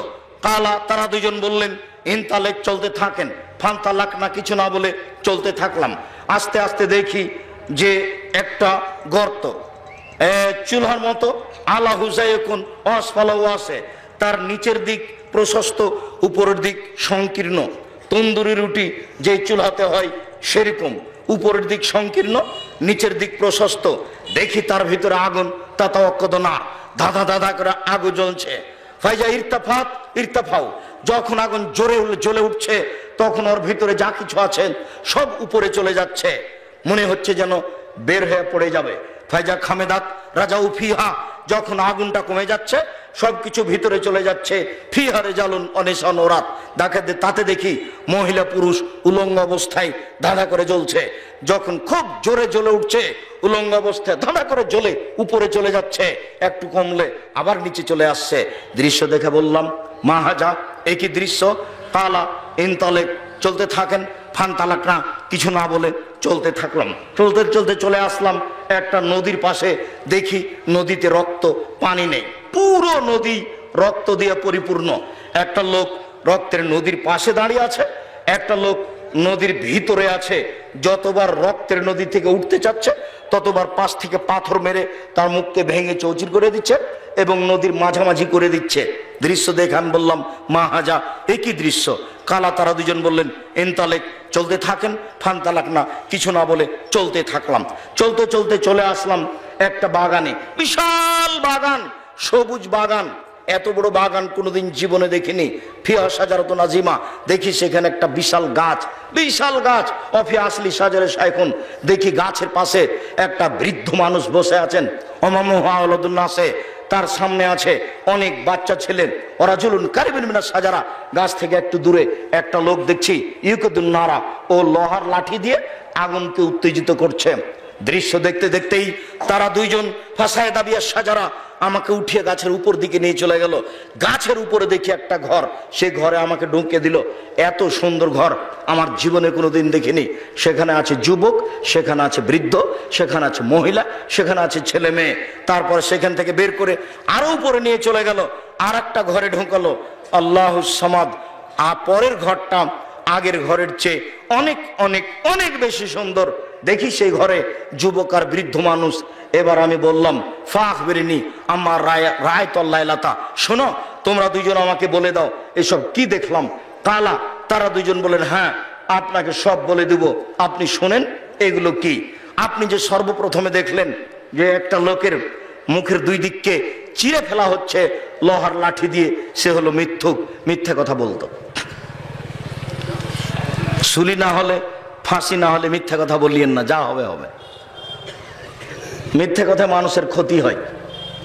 কালা, তারা 2 জন বললেন, ইনতালেক, চলতে থাকেন। ফান তালাক না, কিছু না বলে চলতে থাকলাম। আস্তে আস্তে দেখি যে একটা গর্ত, চুলহার মতো, আলা হুজাইকুন আসফালাহু আছে, তার নিচের দিক প্রশস্ত, উপরের দিক সংকীর্ণ। তন্দুরি রুটি যে চুলহাতে হয় সেরকম, উপরের দিক সংকীর্ণ, নিচের দিক প্রশস্ত। দেখি তার ভিতরে আগুন, তাতাওয়াক্কাদ না, ধাঁধা ধাঁধা করে আগুন জ্বলছে। ফাইজা ইরতাফাত ইরতাফাও, যখন আগুন জোরে জ্বলে উঠছে, তখন ওর ভিতরে যা কিছু আছেন সব উপরে চলে যাচ্ছে, মনে হচ্ছে যেন বের হয়ে পড়ে যাবে। ফাইজা খামেদাত রাজা উফিহা, যখন আগুনটা কমে যাচ্ছে, সবকিছু ভিতরে চলে যাচ্ছে। ফিহারে জালুন অনেশন ওরাত, তাতে দেখি মহিলা পুরুষ উলঙ্গ অবস্থায় ধাঁধা করে জ্বলছে। যখন খুব জোরে জ্বলে উঠছে, উলঙ্গ অবস্থায় ধাঁধা করে জ্বলে উপরে চলে যাচ্ছে, একটু কমলে আবার নিচে চলে আসছে। দৃশ্য দেখে বললাম, মা হাজা, এই কি দৃশ্য? তালা ইনতালেক, চলতে থাকেন। ফান তালাক না, কিছু না বলে চলতে থাকলাম। চলতে চলতে চলে আসলাম একটা নদীর পাশে। দেখি নদীতে রক্ত, পানি নেই, পুরো নদী রক্ত দিয়ে পরিপূর্ণ। একটা লোক রক্তের নদীর পাশে দাঁড়িয়ে আছে, একটা লোক নদীর ভিতরে আছে। যতবার রক্তের নদী থেকে উঠতে চাচ্ছে, ততবার পাশ থেকে পাথর মেরে তার মুখকে ভেঙে চৌচির করে দিচ্ছে এবং নদীর মাঝামাঝি করে দিচ্ছে। দৃশ্য দেখে আমি বললাম, মা হাজা, একই দৃশ্য। কালা, তারা 2 জন বললেন, ইনতালেক, চলতে থাকেন। ফান তালাক না, কিছু না বলে চলতে থাকলাম। চলতে চলতে চলে আসলাম একটা বাগানে, বিশাল বাগান, সবুজ বাগান। এত বড় বাগান কোনোদিন জীবনে দেখিনি। ফিয়া সাজারাতুন আজিমা, দেখি সেখানে একটা বিশাল গাছ, বিশাল গাছ। অফি আসলি সাজারে শাইখুন, দেখি গাছের পাশে একটা বৃদ্ধ মানুষ বসে আছেন। অমামুহাউলাদুন্নাসে, তার সামনে আছে অনেক বাচ্চা ছেলে। ওরা জুলুন কারিবিন মিনাস সাজারা, গাছ থেকে একটু দূরে একটা লোক দেখছি, ইউকুদুন নারা, ও লোহার লাঠি দিয়ে আগুনকে উত্তেজিত করছে। দৃশ্য দেখতে দেখতেই তারা দুইজন ফাসায় দাবিয়া সাজারা আমাকে উঠিয়ে গাছের উপর দিকে নিয়ে চলে গেল। গাছের উপরে দেখি একটা ঘর, সে ঘরে আমাকে ঢুকিয়ে দিল। এত সুন্দর ঘর আমার জীবনে কোনোদিন দেখিনি। সেখানে আছে যুবক, সেখানে আছে বৃদ্ধ, সেখানে আছে মহিলা, সেখানে আছে ছেলে মেয়ে। তারপর সেখান থেকে বের করে আরো উপরে নিয়ে চলে গেল, আর একটা ঘরে ঢোকালো। আল্লাহুস সামাদ। আর পরের ঘরটা আগের ঘরের চেয়ে অনেক অনেক অনেক বেশি সুন্দর। দেখি সেই ঘরে যুবক আর বৃদ্ধ মানুষ। এবার আমি বললাম, ফাখ বেরিনি আমার রায় তল্লাইলাতা, শোনো তোমরা দুইজন আমাকে বলে দাও এসব কি দেখলাম। কালা, তারা দুইজন বলেন, হ্যাঁ আপনাকে সব বলে দেব, আপনি শোনেন এগুলো কি। আপনি যে সর্বপ্রথমে দেখলেন যে একটা লোকের মুখের দুই দিককে চিরে ফেলা হচ্ছে লোহার লাঠি দিয়ে, সে হলো মিথ্যুক, মিথ্যে কথা বলতো। সুলি না হলে, ফাঁসি না হলে মিথ্যা কথা বলিয়েন না, যা হবে হবে। মিথ্যা কথা মানুষের ক্ষতি হয়,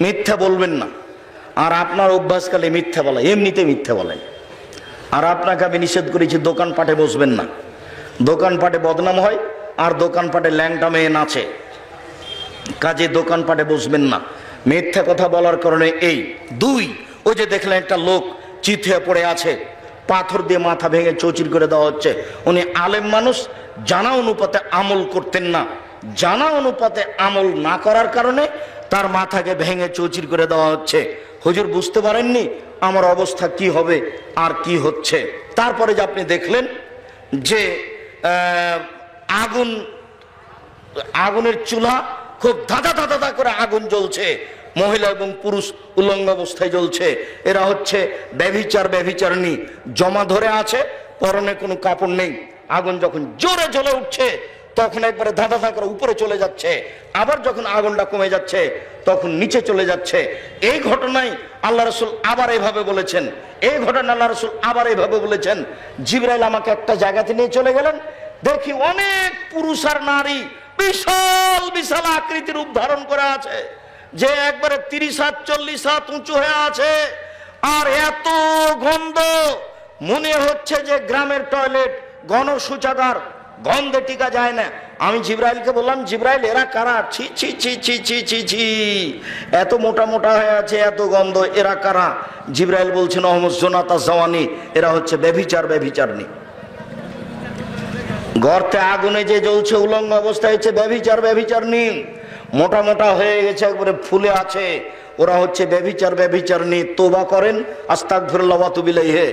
মিথ্যা বলবেন না। আর আপনার অভ্যাসকালে মিথ্যা বলা, এমনিতে মিথ্যা বলেন। আর আপনাকে আমি নিষেধ করেছি দোকানপাটে বসবেন না। দোকানপাটে বদনাম হয়, আর দোকানপাটে ল্যাংটা মেয়ে নাচে, কাজে দোকানপাটে বসবেন না। মিথ্যা কথা বলার কারণে এই দুই, ওই যে দেখলেন একটা লোক চিত হয়ে পড়ে আছে, পাথর দিয়ে মাথা ভেঙে চৌচির করে দেওয়া হচ্ছে। উনি আলেম মানুষ, জানা অনুপাতে আমল করতেন না। জানা অনুপাতে আমল না করার কারণে তার মাথাকে ভেঙে চৌচির করে দেওয়া হচ্ছে। হুজুর বুঝতে পারেননি আমার অবস্থা কি হবে আর কি হচ্ছে। তারপরে যে আপনি দেখলেন যে আগুনের চুলা খুব ধাঁধা ধাঁধা ধাঁধা করে আগুন জ্বলছে, মহিলা এবং পুরুষ উলঙ্গ অবস্থায় জ্বলছে। এরা হচ্ছে ব্যভিচারণী, জমা ধরে আছে, পরনে কোনো কাপড় নেই। আগুন যখন জোরে জ্বলে উঠছে তখন একবারে ধাঁধা ধাঁধা করে উপরে চলে যাচ্ছে, আবার যখন আগুনটা কমে যাচ্ছে তখন নিচে চলে যাচ্ছে। এই ঘটনায় আল্লাহ রাসূল আবার এভাবে বলেছেন, এই ঘটনা আল্লাহ রাসূল আবার এভাবে বলেছেন। জিবরাইল আমাকে একটা জায়গাতে নিয়ে চলে গেলেন, দেখি অনেক পুরুষ আর নারী বিশাল বিশাল আকৃতির রূপ ধারণ করে আছে, যে একবারে 30 হাত 40 হাত উঁচু হয়ে আছে। আর এত গন্ধ, মনে হচ্ছে যে গ্রামের টয়লেট, গণশৌচাগার, গন্ধে টিকা যায় না। আমি জিবরাইলকে বললাম, জিবরাইল এরা কারা? ছি ছি ছি ছি ছি ছি ছি, এত মোটা মোটা হয়ে আছে, এত গন্ধ, এরা কারা? জিবরাইল বলছেন, অহমদ জোনাতা জওয়ানি, এরা হচ্ছে ব্যভিচারণী। গর্তে আগুনে যে জ্বলছে উলঙ্গ অবস্থায় হচ্ছে ব্যভিচারণী, মোটা মোটা হয়ে গেছে, একবারে ফুলে আছে, ওরা হচ্ছে ব্যভিচারণী। তোবা করেন, আস্তাগফিরুল্লাহ ওয়া আতুবু ইলাইহি,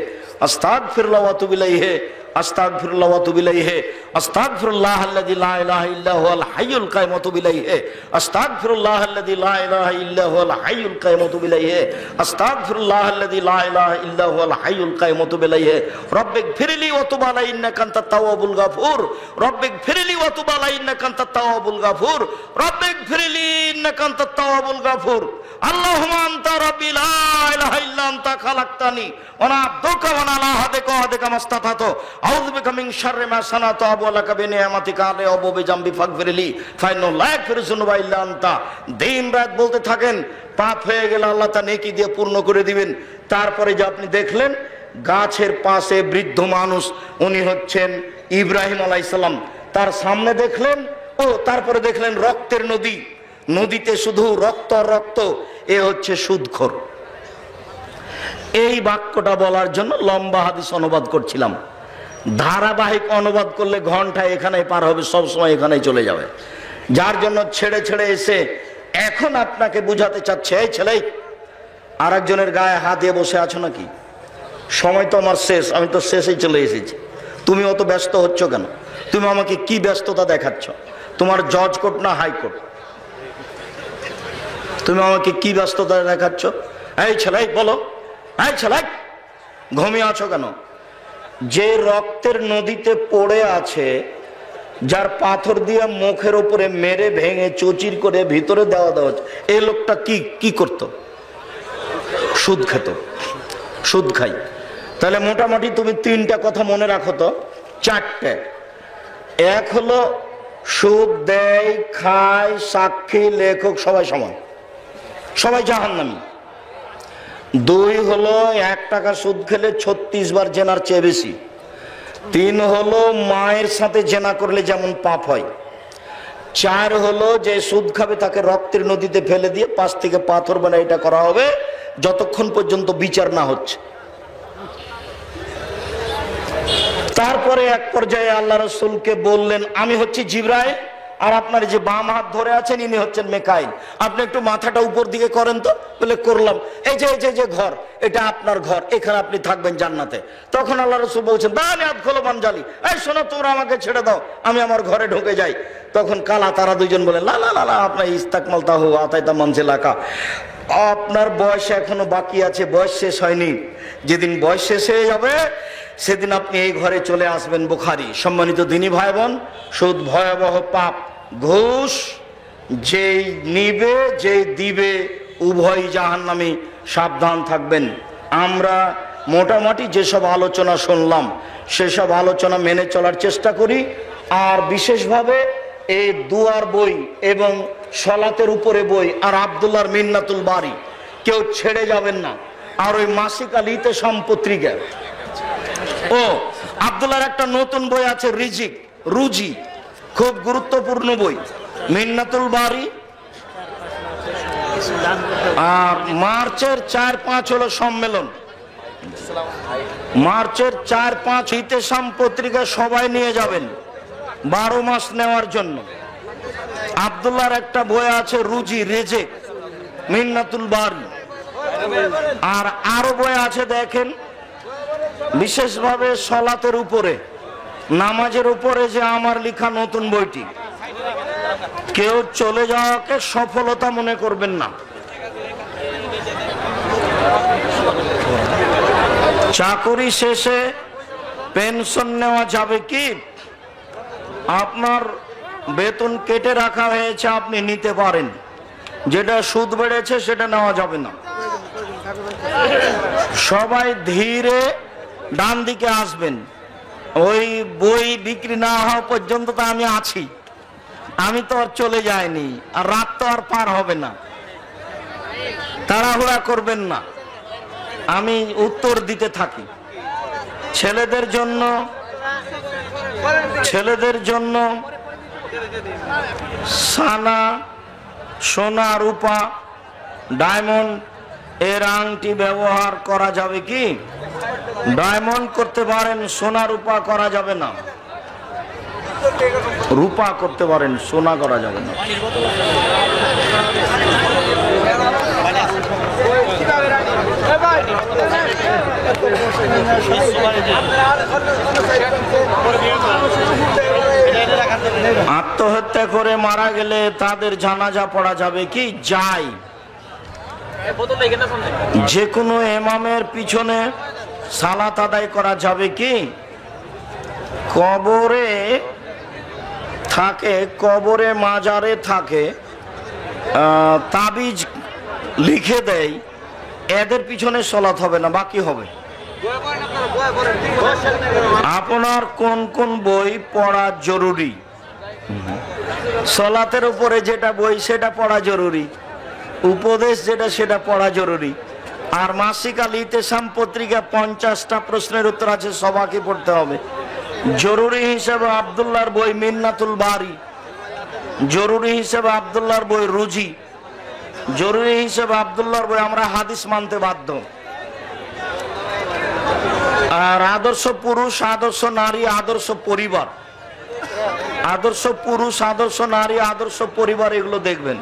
আস্তাগফিরুল্লাহ ওয়া আতুবু ইলাইহি, আস্তাগফিরুল্লাহ ওয়া আতুবু ইলাইহি, আস্তাগফিরুল্লাহাল্লাযী লা ইলাহা ইল্লা হুয়াল হাইয়ুল কাইয়ুম ওয়া আতুবু ইলাইহি, আস্তাগফিরুল্লাহাল্লাযী লা ইলাহা ইল্লা হুয়াল হাইয়ুল কাইয়ুম ওয়া আতুবু ইলাইহি, আস্তাগফিরুল্লাহাল্লাযী লা ইলাহা ইল্লা হুয়াল হাইয়ুল কাইয়ুম ওয়া আতুবু ইলাইহি, রব্বিগফিরলি ওয়া তুব আলাইহি ইন্নাকা আনতাত তাওয়াবুল গাফুর, রব্বিগফিরলি ওয়া তুব আলাইহি ইন্নাকা আনতাত তাওয়াবুল গাফুর, রব্বিগফিরলি ইন্নাকা আনতাত তাওয়াবুল গাফুর, আল্লাহুম্মা আনতা রাব্বি লা ইলাহা ইল্লা আনতা খালাকতানি ওয়া আনা আবদুকা ওয়া আনা আলা আহদিকা মাস্তাতাতু আউযু বিকা মিন শাররি মা সানাতু আবু লাকা বিনিয়ামাতিকা আলাইহি ওয়া বিজামবি ফাগফিরলি ফাইন্নাহু লা ইয়াগফিরু যুনুবা ইল্লা আনতা। দিন রাত বলতে থাকেন, পাপ হয়ে গেলে আল্লাহ তা নেকি দিয়ে পূর্ণ করে দিবেন। তারপরে যে আপনি দেখলেন গাছের পাশে বৃদ্ধ মানুষ, উনি হচ্ছেন ইব্রাহিম আলাইহিস সালাম, তার সামনে দেখলেন। তারপরে দেখলেন রক্তের নদী, নদীতে শুধু রক্ত রক্ত, এ হচ্ছে সুদখোর। এই বাক্যটা বলার জন্য লম্বা হাদিস অনুবাদ করছিলাম। ধারাবাহিক অনুবাদ করলে ঘন্টায় এখানে পার হবে, সব সময় এখানেই চলে যাবে। যার জন্য ছেড়ে ছেড়ে এসে এখন আপনাকে বুঝাতে চাচ্ছে, এই ছেলে আর একজনের গায়ে হাত দিয়ে বসে আছো নাকি? সময় তো আমার শেষ, আমি তো শেষেই চলে এসেছি। তুমি অত ব্যস্ত হচ্ছ কেন? তুমি আমাকে কি ব্যস্ততা দেখাচ্ছ? তোমার জজ কোর্ট না হাইকোর্ট? তুমি আমাকে কি ব্যস্ততা দেখাচ্ছ? এই ছেলে বলো, এই ছেলে ঘুমিয়ে আছো কেন? যে রক্তের নদীতে পড়ে আছে, যার পাথর দিয়ে মুখের উপরে মেরে ভেঙে চচির করে ভিতরে দেওয়া হচ্ছে, এই লোকটা কি করত? সুদ খেত, সুদ খাই। তাহলে মোটামুটি তুমি 3টা কথা মনে রাখো তো, 4টে। এক হলো সুদ দেয়, খায়, সাক্ষী, লেখক সবাই সমান, সবাই জাহান্নামী। 2 হলো 1 টাকা সুদ খেলে 36 বার জেনার চেয়ে বেশি। 3 হলো মায়ের সাথে জেনা করলে যেমন পাপ হয়। 4 হলো যে সুদ খাবে তাকে রক্তের নদীতে ফেলে দিয়ে 5 থেকে পাথর বানায় এটা করা হবে যতক্ষণ পর্যন্ত বিচার না হচ্ছে। তারপরে এক পর্যায়ে আল্লাহ রাসূলকে বললেন, আমি হচ্ছি জিবরাইল, আর আপনার যে বাম হাত ধরে আছেন ইনি হচ্ছেন মিকাইল, আপনি একটু মাথাটা উপর দিকে করেন তো। বলে করলাম। এই যে ঘর, এটা আপনার ঘর, এখানে আপনি থাকবেন জান্নাতে। তখন আল্লাহ রাসূল বলছেন, দাঁড়ান হাত খোলো বানজালি, এই শোনো তোমরা আমাকে ছেড়ে দাও, আমি আমার ঘরে ঢুকে যাই। তখন কালা তারা দুইজন বলে, লা লা লা আপনার ইস্তাকমাল তাহু আতাইতা মানজিলাকা, আপনার বয়স এখনো বাকি আছে, বয়স শেষ হয়নি। যেদিন বয়স শেষ হয়ে যাবে সেদিন আপনি এই ঘরে চলে আসবেন। বুখারী। সম্মানিত দিনী ভাই বোন, সুদ ভয়াবহ পাপ। ঘুষ যেই নিবে যেই দিবে উভয় জাহান্নামী, সাবধান থাকবেন। আমরা মোটামুটি যেসব আলোচনা শুনলাম সেসব আলোচনা মেনে চলার চেষ্টা করি। আর বিশেষভাবে এই দুয়ার বই এবং সলাতের উপরে বই আর আব্দুল্লাহর মিন্নাতুল বারী কেউ ছেড়ে যাবেন না। আর ওই মাসিক আল ইতেসাম পত্রিকা, ও আব্দুল্লাহর একটা নতুন বই আছে রিজিক রুজি, খুব গুরুত্বপূর্ণ বই, মিন্নাতুল বারী। আর মার্চের 4-5 হলো সম্মেলন, মার্চের 4-5 ইতেসাম পত্রিকা সবাই নিয়ে যাবেন 12 মাস নেওয়ার জন্য। আব্দুল্লাহর একটা বই আছে রুজি রেজেক মিন্নাতুল বারী। আর আরো বই আছে দেখেন, বিশেষভাবে সলাতের উপরে, নামাজের উপরে যে আমার লেখা নতুন বইটি। কেউ চলে যাওয়াকে সফলতা মনে করবেন না। চাকরি শেষে পেনশন নেওয়া যাবে কি? আপনার বেতন কেটে রাখা হয়েছে, আপনি নিতে পারেন। যেটা সুদ বেড়েছে সেটা নেওয়া যাবে না। সবাই ধীরে ডান দিকে আসবেন। ওই বই বিক্রি না হওয়া পর্যন্ত তো আমি আছি, আমি তো আর চলে যাইনি, আর রাত তো আর পার হবে না। তাড়াহুড়া করবেন না, আমি উত্তর দিতে থাকি। ছেলেদের জন্য সানা, সোনা, রূপা, ডায়মন্ড এর আংটি ব্যবহার করা যাবে কি? ডায়মন্ড করতে পারেন, সোনা রূপা করা যাবে না। রূপা করতে পারেন, সোনা করা যাবে না। আত্মহত্যা করে মারা গেলে তাদের জানাজা পড়া যাবে কি? যায়। যে কোনো ইমামের পিছনে সালাত আদায় করা যাবে কি? কবরে থাকে, কবরে মাজারে থাকে, তাবিজ লিখে দেয়, এদের পিছনে সালাত হবে না, বাকি হবে। আপনার কোন কোন বই পড়া জরুরি? সালাতের উপরে যেটা বই সেটা পড়া জরুরি, উপদেশ যেটা সেটা পড়া জরুরি। আর মাসিক আল ইতেসাম পত্রিকা 50টা প্রশ্নের উত্তর আছে, সবাইকে পড়তে হবে। জরুরি হিসেবে আব্দুল্লাহর বই মিন্নাতুল বারী, জরুরি হিসেবে আব্দুল্লাহর বই রুজি, জরুরি হিসেবে আব্দুল্লাহর বই আমরা হাদিস মানতে বাধ্য। আর আদর্শ পুরুষ, আদর্শ নারী, আদর্শ পরিবার, আদর্শ পুরুষ, আদর্শ নারী, আদর্শ পরিবার, এগুলো দেখবেন।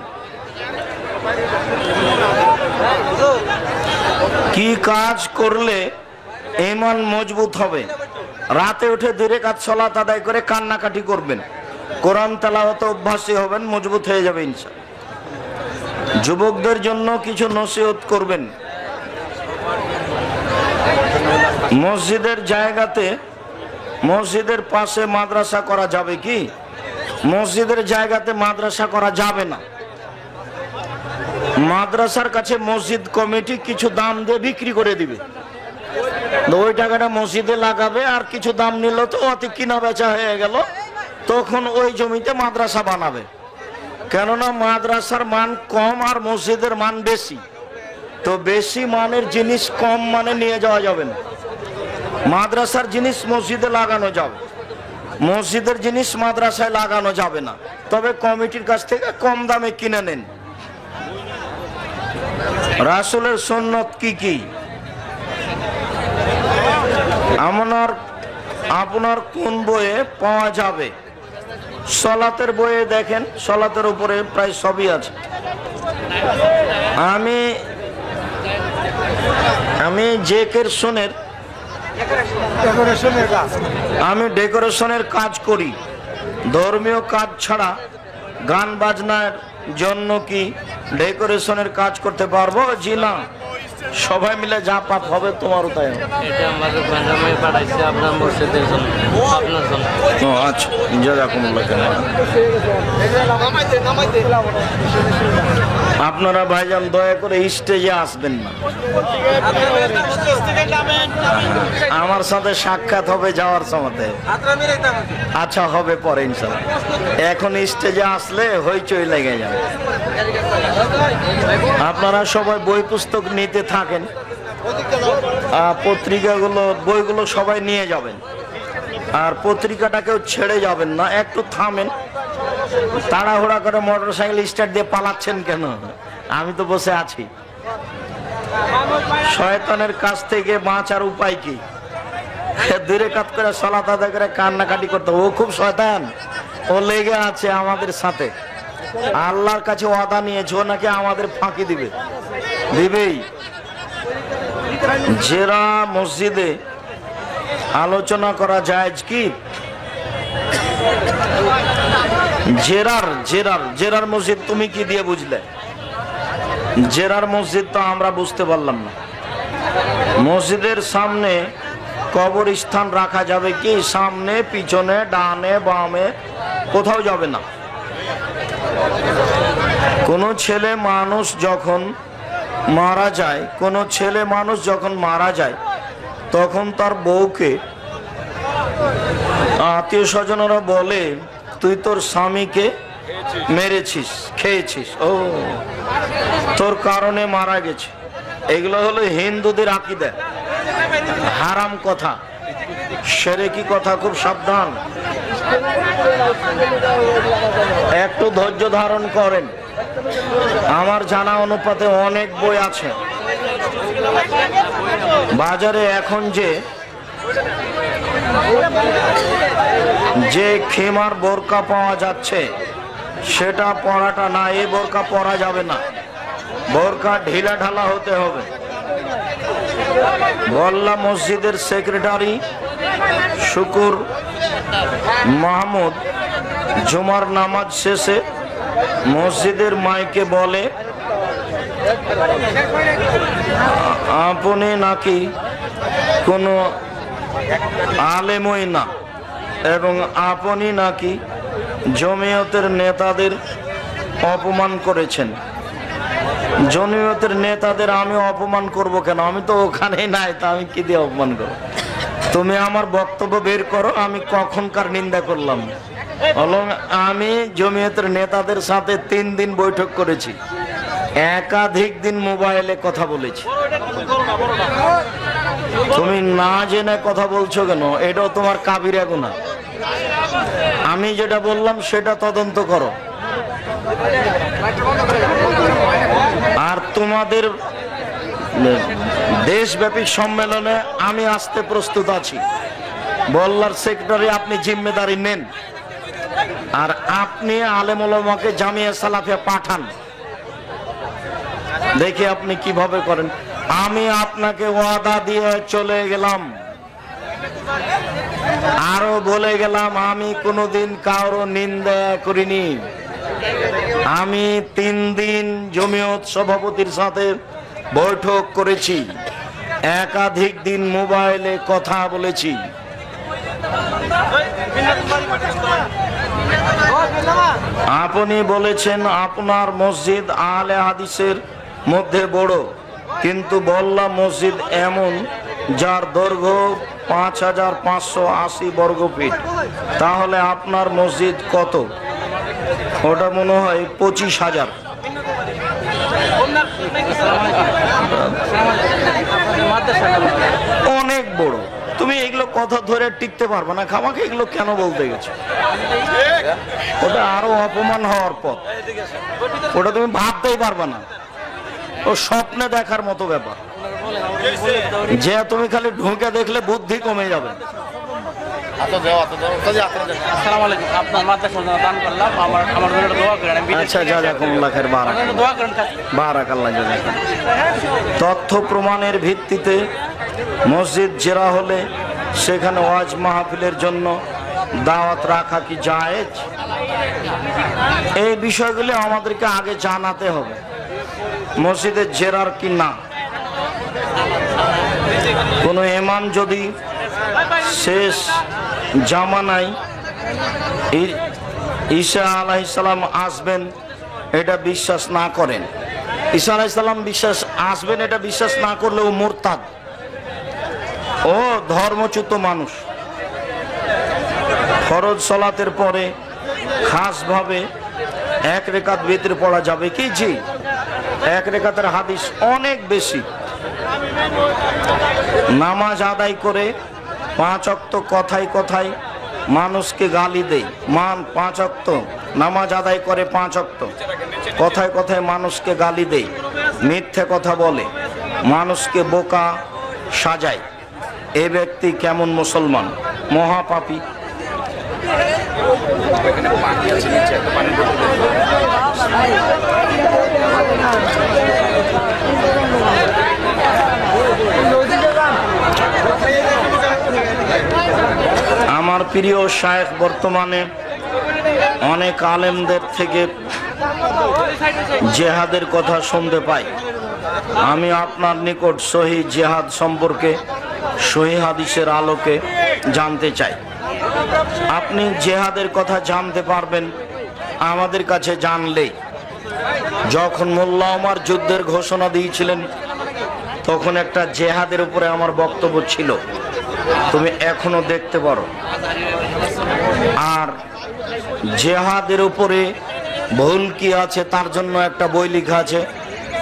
কি কাজ করলে ঈমান মজবুত হবে? রাতে উঠে 2 রাকাত সালাত আদায় করে কান্নাকাটি করবেন, কোরআন তেলাওয়াতে অভ্যাসী হবেন, মজবুত হয়ে যাবে ইনশাআল্লাহ। যুবকদের জন্য কিছু নসিহত করবেন। মসজিদের জায়গাতে, মসজিদের পাশে মাদ্রাসা করা যাবে কি? মসজিদের জায়গাতে মাদ্রাসা করা যাবে না। মাদ্রাসার কাছে মসজিদ কমিটি কিছু দাম দিয়ে বিক্রি করে দিবে, ওই টাকাটা মসজিদে লাগাবে, আর কিছু দাম নিল তো অতি কিনা বেচা হয়ে গেল, তখন ওই জমিতে মাদ্রাসা বানাবে। কেননা মাদ্রাসার মান কম আর মসজিদের মান বেশি, তো বেশি মানের জিনিস কম মানে নিয়ে যাওয়া যাবে না। মাদ্রাসার জিনিস মসজিদে লাগানো যাবে, মসজিদের জিনিস মাদ্রাসায় লাগানো যাবে না, তবে কমিটির কাছ থেকে কম দামে কিনে নেন। রাসূলের সুন্নত কি কি? আপনার কোন বইয়ে পাওয়া যাবে? সলাতের বইয়ে দেখেন, সলাতের উপরে প্রায় সবই আছে। আমি ডেকোরেশনের কাজ করি। ধর্মীয় কাজ ছাড়া গান বাজনার জন্য কি ডেকোরেশনের কাজ করতে পারবো? জি না। সবাই মিলে যা পাপ হবে তোমারও তাই হবে। এটা আমাদের ম্যাডামে পাঠাইছে আপনার মসজিদের জন্য, আপনার জন্য। ও আচ্ছা, জাযাকুমুল্লাহ খাইর। আপনারা ভাইজান দয়া করে স্টেজে আসবেন না, আমার সাথে সাক্ষাৎ হবে যাওয়ার সময়। আচ্ছা হবে পরে ইনশাআল্লাহ, এখন স্টেজে আসলে হইচই লেগে যাবে। আপনারা সবাই বই পুস্তক নিতে থাকেন, পত্রিকাগুলো বইগুলো সবাই নিয়ে যাবেন, আর পত্রিকাটাকেও ছেড়ে যাবেন না, একটু থামেন। তাড়াহুড়া করে মোটরসাইকেল স্টার্ট দিয়ে পালাচ্ছেন কেন? আমি তো বসে আছি। শয়তানের কাছ থেকে বাঁচার উপায় কি? দূরে কাজ করে সালাত আদায় করে কান্নাকাটি করতে, ও খুব শয়তান, ও লেগে আছে আমাদের সাথে। আল্লাহর কাছে ওয়াদা নিয়েছে ও নাকি আমাদের ফাঁকি দিবেই। জেরা মসজিদে আলোচনা করা জায়েজ কি? জেরার মসজিদ তুমি কি দিয়ে বুঝলে? জেরার মসজিদ তো আমরা বুঝতে পারলাম না। মসজিদের সামনে কবরস্থান রাখা যাবে কি? সামনে, পিছনে, ডানে, বামে, কোথাও যাবে না। কোনো ছেলে মানুষ যখন মারা যায় তখন তার বউকে আত্মীয় স্বজনরা বলে তুই তোর স্বামীকে মেরেছিস, খেয়েছিস, ও তোর কারণে মারা গেছে। এগুলো হলো হিন্দুদের আকীদা, হারাম কথা, শিরকি কথা, খুব সাবধান। একটু ধৈর্য ধারণ করেন। আমার জানা অনুপাতে অনেক বই আছে বাজারে। এখন যে খেমার বোরকা পাওয়া যাচ্ছে সেটা পরাটা না, এই বোরকা পরা যাবে না, বোরকা ঢিলা ঢালা হতে হবে। বল্লা মসজিদের সেক্রেটারি শুকুর মাহমুদ জুমার নামাজ শেষে মসজিদের মাইকে বলে আপনি নাকি কোনো আলেমই না এবং আপনি নাকি জমিয়তের নেতাদের অপমান করেছেন। জমিয়তের নেতাদের আমি অপমান করব কেন? আমি তো ওখানে নাই, তা আমি কি দিয়ে অপমান করব? তুমি আমার বক্তব্য বের করো, আমি কখনকার নিন্দা করলাম? আমি জমিয়তের নেতাদের সাথে 3 দিন বৈঠক করেছি, একাধিক দিন মোবাইলে কথা বলেছি। তুমি না জেনে কথা বলছো কেন? এটাও তোমার কাবিরা গুনাহ। আমি যেটা বললাম সেটা তদন্ত করো। আর তোমাদের দেশব্যাপী সম্মেলনে আমি আসতে প্রস্তুত আছি। বল্লার সেক্রেটারি আপনি জিম্মেদারি নেন, আর আপনি আলেম ওলামাকে জামিয়া সালাফিয়া পাঠান, দেখি আপনি কিভাবে করেন। আমি আপনাকে ওয়াদা দিয়ে চলে গেলাম, আরো বলে গেলাম আমি কোনোদিন কারো নিন্দা করিনি। আমি 3 দিন জমিয়ত সভাপতির সাথে বৈঠক করেছি, একাধিক দিন মোবাইলে কথা বলেছি। আপনি বলেছেন আপনার মসজিদ আহলে হাদিসের মধ্যে বড়, কিন্তু বল্লা মসজিদ এমন যার দৈর্ঘ্য 5580 বর্গ ফিট, তাহলে আপনার মসজিদ কত? ওটা মনে হয় 25,000। অনেক বড়। তুমি এগুলো কথা ধরে টিকতে পারবে না, খামাকে এগুলো কেন বলতে গেছো? ওটা আরো অপমান হওয়ার পর, ওটা তুমি ভাবতেই পারবে না। ও স্বপ্নে দেখার মতো ব্যাপার, যে তুমি খালি ঢুকে দেখলে বুদ্ধি কমে যাবে। আসসালামু আলাইকুম, আপনার মাদ্রাসা দান করলাম, আমার জন্য দোয়া করেন। আচ্ছা, জাযাকুমুল্লাহ খাইর, দোয়া করেন। বারাকাল্লাহ। তথ্য প্রমাণের ভিত্তিতে মসজিদ জেরা হলে সেখানে ওয়াজ মাহফিলের জন্য দাওয়াত রাখা কি জায়েজ? এই বিষয়গুলি আমাদেরকে আগে জানাতে হবে, মসজিদের জেরার কি না। কোনো ইমাম যদি শেষ জামানায় ঈসা আলাইহিস সালাম আসবেন এটা বিশ্বাস না করেন, ঈসা আলাইহিস সালাম আসবেন এটা বিশ্বাস না করলে ও মুরতাদ, ও ধর্মচ্যুত মানুষ। ফরজ সালাতের পরে খাসভাবে এক রেকাত বিতর পড়া যাবে কি? জি, এক রেকাতের হাদিস অনেক বেশি। নামাজ আদায় করে 5 ওয়াক্ত কথায় কথায় মানুষকে গালি দেয়, 5 ওয়াক্ত নামাজ আদায় করে, 5 ওয়াক্ত কথায় কথায় মানুষকে গালি দেয়, মিথ্যে কথা বলে, মানুষকে বোকা সাজায়, এ ব্যক্তি কেমন মুসলমান? মহাপাপী। আমার প্রিয় শায়েখ বর্তমানে অনেক আলেমদের থেকে জেহাদের কথা শুনতে পাই। আমি আপনার নিকট সহি জেহাদ সম্পর্কে সহি হাদিসের আলোকে জানতে চাই। আপনি জেহাদের কথা জানতে পারবেন আমাদের কাছে জানলেই। যখন মোল্লা ওমর যুদ্ধের ঘোষণা দিয়েছিলেন তখন একটা জেহাদের উপরে আমার বক্তব্য ছিল, তুমি এখনো দেখতে পারো। আর জেহাদের উপরে ভুল কি আছে তার জন্য একটা বই লেখা আছে,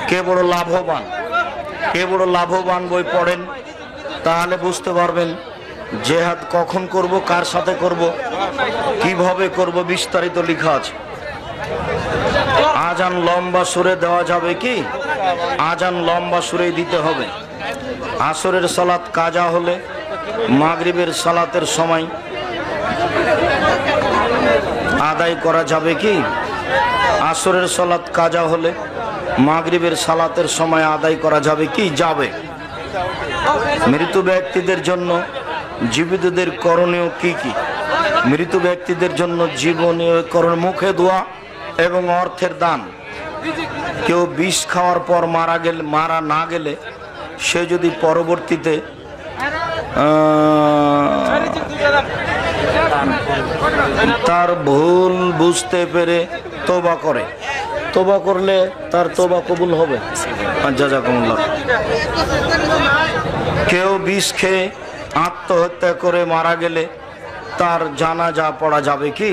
কে বড় লাভবান। কে বড় লাভবান বই পড়েন, তাহলে বুঝতে পারবেন জেহাদ কখন করব, কার সাথে করব, কিভাবে করব, বিস্তারিত লেখা আছে। আজান লম্বা সুরে দেওয়া যাবে কি? আজান লম্বা সুরে দিতে হবে। আসরের সালাত কাজা হলে মাগরিবের সালাতের সময় আদায় করা যাবে কি? আসরের সালাত কাজা হলে মাগরিবের সালাতের সময় আদায় করা যাবে কি? যাবে। মৃত ব্যক্তিদের জন্য জীবিতদের করণীয় কি কি? মৃত ব্যক্তিদের জন্য জীবনীয় করণ, মুখে দোয়া এবং অর্থের দান। কেউ বিষ খাওয়ার পর মারা না গেলে সে যদি পরবর্তীতে তার ভুল বুঝতে পেরে তওবা করে, তওবা করলে তার তওবা কবুল হবে। জাযাকুমুল্লাহ। কেউ বিষ খেয়ে আত্মহত্যা করে মারা গেলে তার জানাজা পড়া যাবে কি?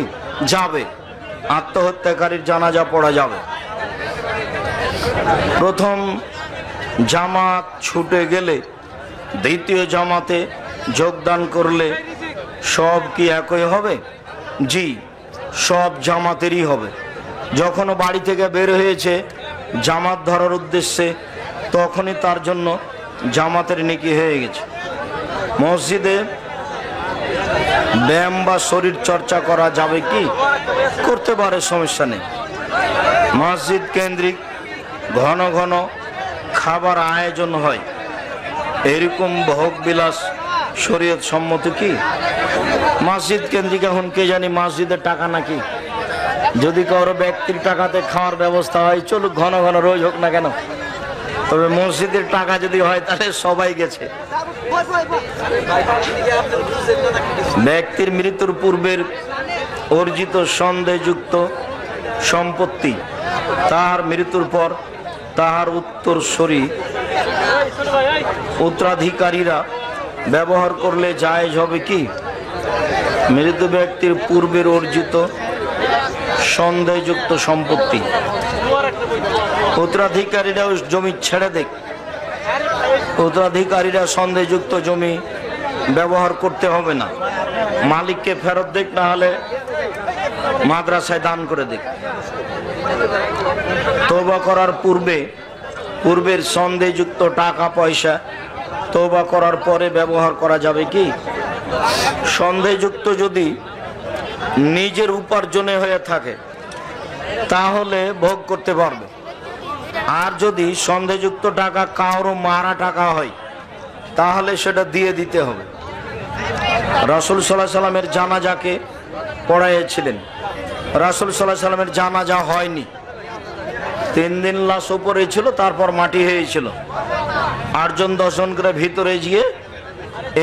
যাবে। আত্মহত্যাকারীর জানাজা পড়া যাবে। প্রথম জামাত ছুটে গেলে দ্বিতীয় জামাতে যোগদান করলে সব কি একই হবে? জি, সব জামাতেরই হবে। যখনও বাড়ি থেকে বের হয়েছে জামাত ধরার উদ্দেশ্যে, তখনই তার জন্য জামাতের নেকি হয়ে গেছে। মসজিদে ব্যায়াম বা শরীর চর্চা করা যাবে কি? করতে পারে, সমস্যা নেই। মসজিদ কেন্দ্রিক ঘন ঘন খাবার আয়োজন হয়, এরকম ভোগ বিলাস শরীয়ত সম্মত কি? মসজিদ কেন্দ্রিক এখন কে জানি মসজিদের টাকা নাকি, যদি কারো ব্যক্তির টাকাতে খাওয়ার ব্যবস্থা হয় চলুক, ঘন ঘন রোজ হোক না কেন, তবে মসজিদের টাকা যদি হয় তাহলে সবাই গেছে। ব্যক্তির মৃত্যুর পূর্বের অর্জিত সন্দেহযুক্ত সম্পত্তি তার মৃত্যুর পর তাহার উত্তরাধিকারীরা ব্যবহার করলে জায়েজ হবে কি? মৃত ব্যক্তির পূর্বের অর্জিত সন্দেহযুক্ত সম্পত্তি উত্তরাধিকারীরা জমি ছেড়ে দেখ, উত্তরাধিকারীরা সন্দেহযুক্ত জমি ব্যবহার করতে হবে না, মালিককে ফেরত দিক, না হলে মাদ্রাসায় দান করে দিক। তওবা করার পূর্বের সন্দেহযুক্ত টাকা পয়সা তওবা করার পরে ব্যবহার করা যাবে কি? সন্দেহযুক্ত যদি নিজের উপার্জনে হয়ে থাকে তাহলে ভোগ করতে পারবে, আর যদি সন্দেহযুক্ত টাকা কারো মারা টাকা হয় তাহলে সেটা দিয়ে দিতে হবে। রাসূল সাল্লাল্লাহু আলাইহি সাল্লামের জানাজাকে পড়াইছিলেন, রাসূল সাল্লাল্লাহু আলাইহি সাল্লামের জানাজা হয়নি, 3 দিন লাশ উপরে ছিল, তারপর মাটি হয়েছিল। 8 জন 10 জন করে ভিতরে গিয়ে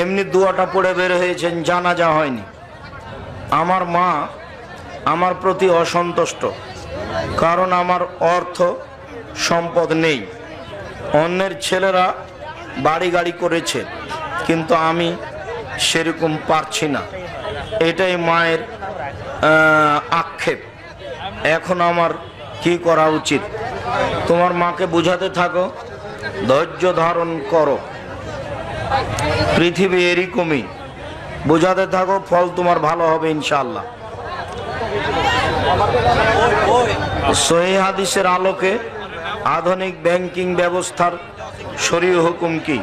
এমনি দোয়াটা পড়ে বের হয়েছেন, জানাজা হয়নি। আমার মা আমার প্রতি অসন্তুষ্ট, কারণ আমার অর্থ সম্পদ নেই। অন্যের ছেলেরা বাড়ি গাড়ি করেছে, কিন্তু আমি সেরকম পারছি না, এটাই মায়ের আক্ষেপ। এখন আমার কি করা উচিত? তোমার মাকে বুঝাতে থাকো, ধৈর্য ধারণ করো, পৃথিবী এরকমই, বুঝাতে থাকো, ফল তোমার ভালো হবে ইনশাআল্লাহ। সহিহ হাদিসের আলোকে আধুনিক ব্যাংকিং ব্যবস্থার শরীয়হ হুকুম কি?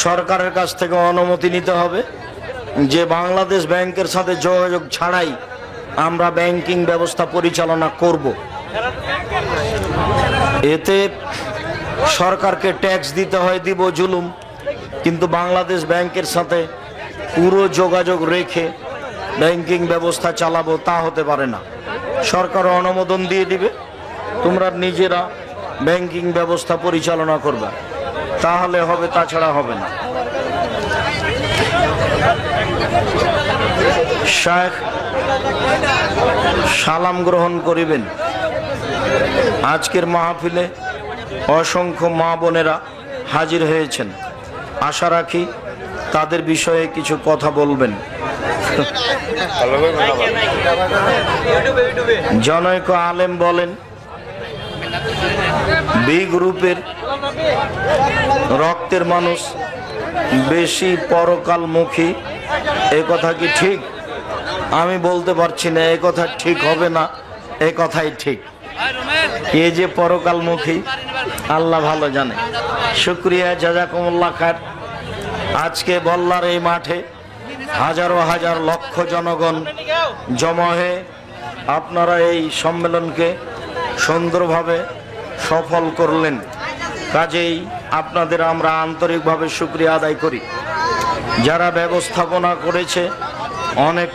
সরকারের কাছ থেকে অনুমতি নিতে হবে যে বাংলাদেশ ব্যাংকের সাথে যোগাযোগ ছাড়াই আমরা ব্যাংকিং ব্যবস্থা পরিচালনা করব। এতে সরকারকে ট্যাক্স দিতে হয়, দিব, জুলুম, কিন্তু বাংলাদেশ ব্যাংকের সাথে পুরো যোগাযোগ রেখে ব্যাংকিং ব্যবস্থা চালাবো তা হতে পারে না। সরকার অনুমোদন দিয়ে দিবে, তোমরা নিজেরা ব্যাংকিং ব্যবস্থা পরিচালনা করবে, তাহলে হবে, তাছাড়া হবে না। শায়েখ সালাম গ্রহণ করিবেন। আজকের মাহফিলে অসংখ্য মা বোনেরা হাজির হয়েছেন, আশা রাখি তাদের বিষয়ে কিছু কথা বলবেন। জনৈক আলেম বলেন, বি গ্রুপের রক্তের মানুষ বেশি পরকালমুখী, এ কথা কি ঠিক? আমি বলতে পারছি না এ কথা ঠিক হবে না, এ কথাই ঠিক। কে যে পরকালমুখী আল্লাহ ভালো জানে। শুকরিয়া, জাযাকুমুল্লাহ খায়ের। আজকে বল্লার এই মাঠে হাজারো হাজার লক্ষ জনগণ জমা হয়ে আপনারা এই সম্মেলনকে সুন্দরভাবে সফল করলেন, কাজেই আপনাদের আমরা আন্তরিকভাবে শুকরিয়া আদায় করি। যারা ব্যবস্থাপনা করেছে অনেক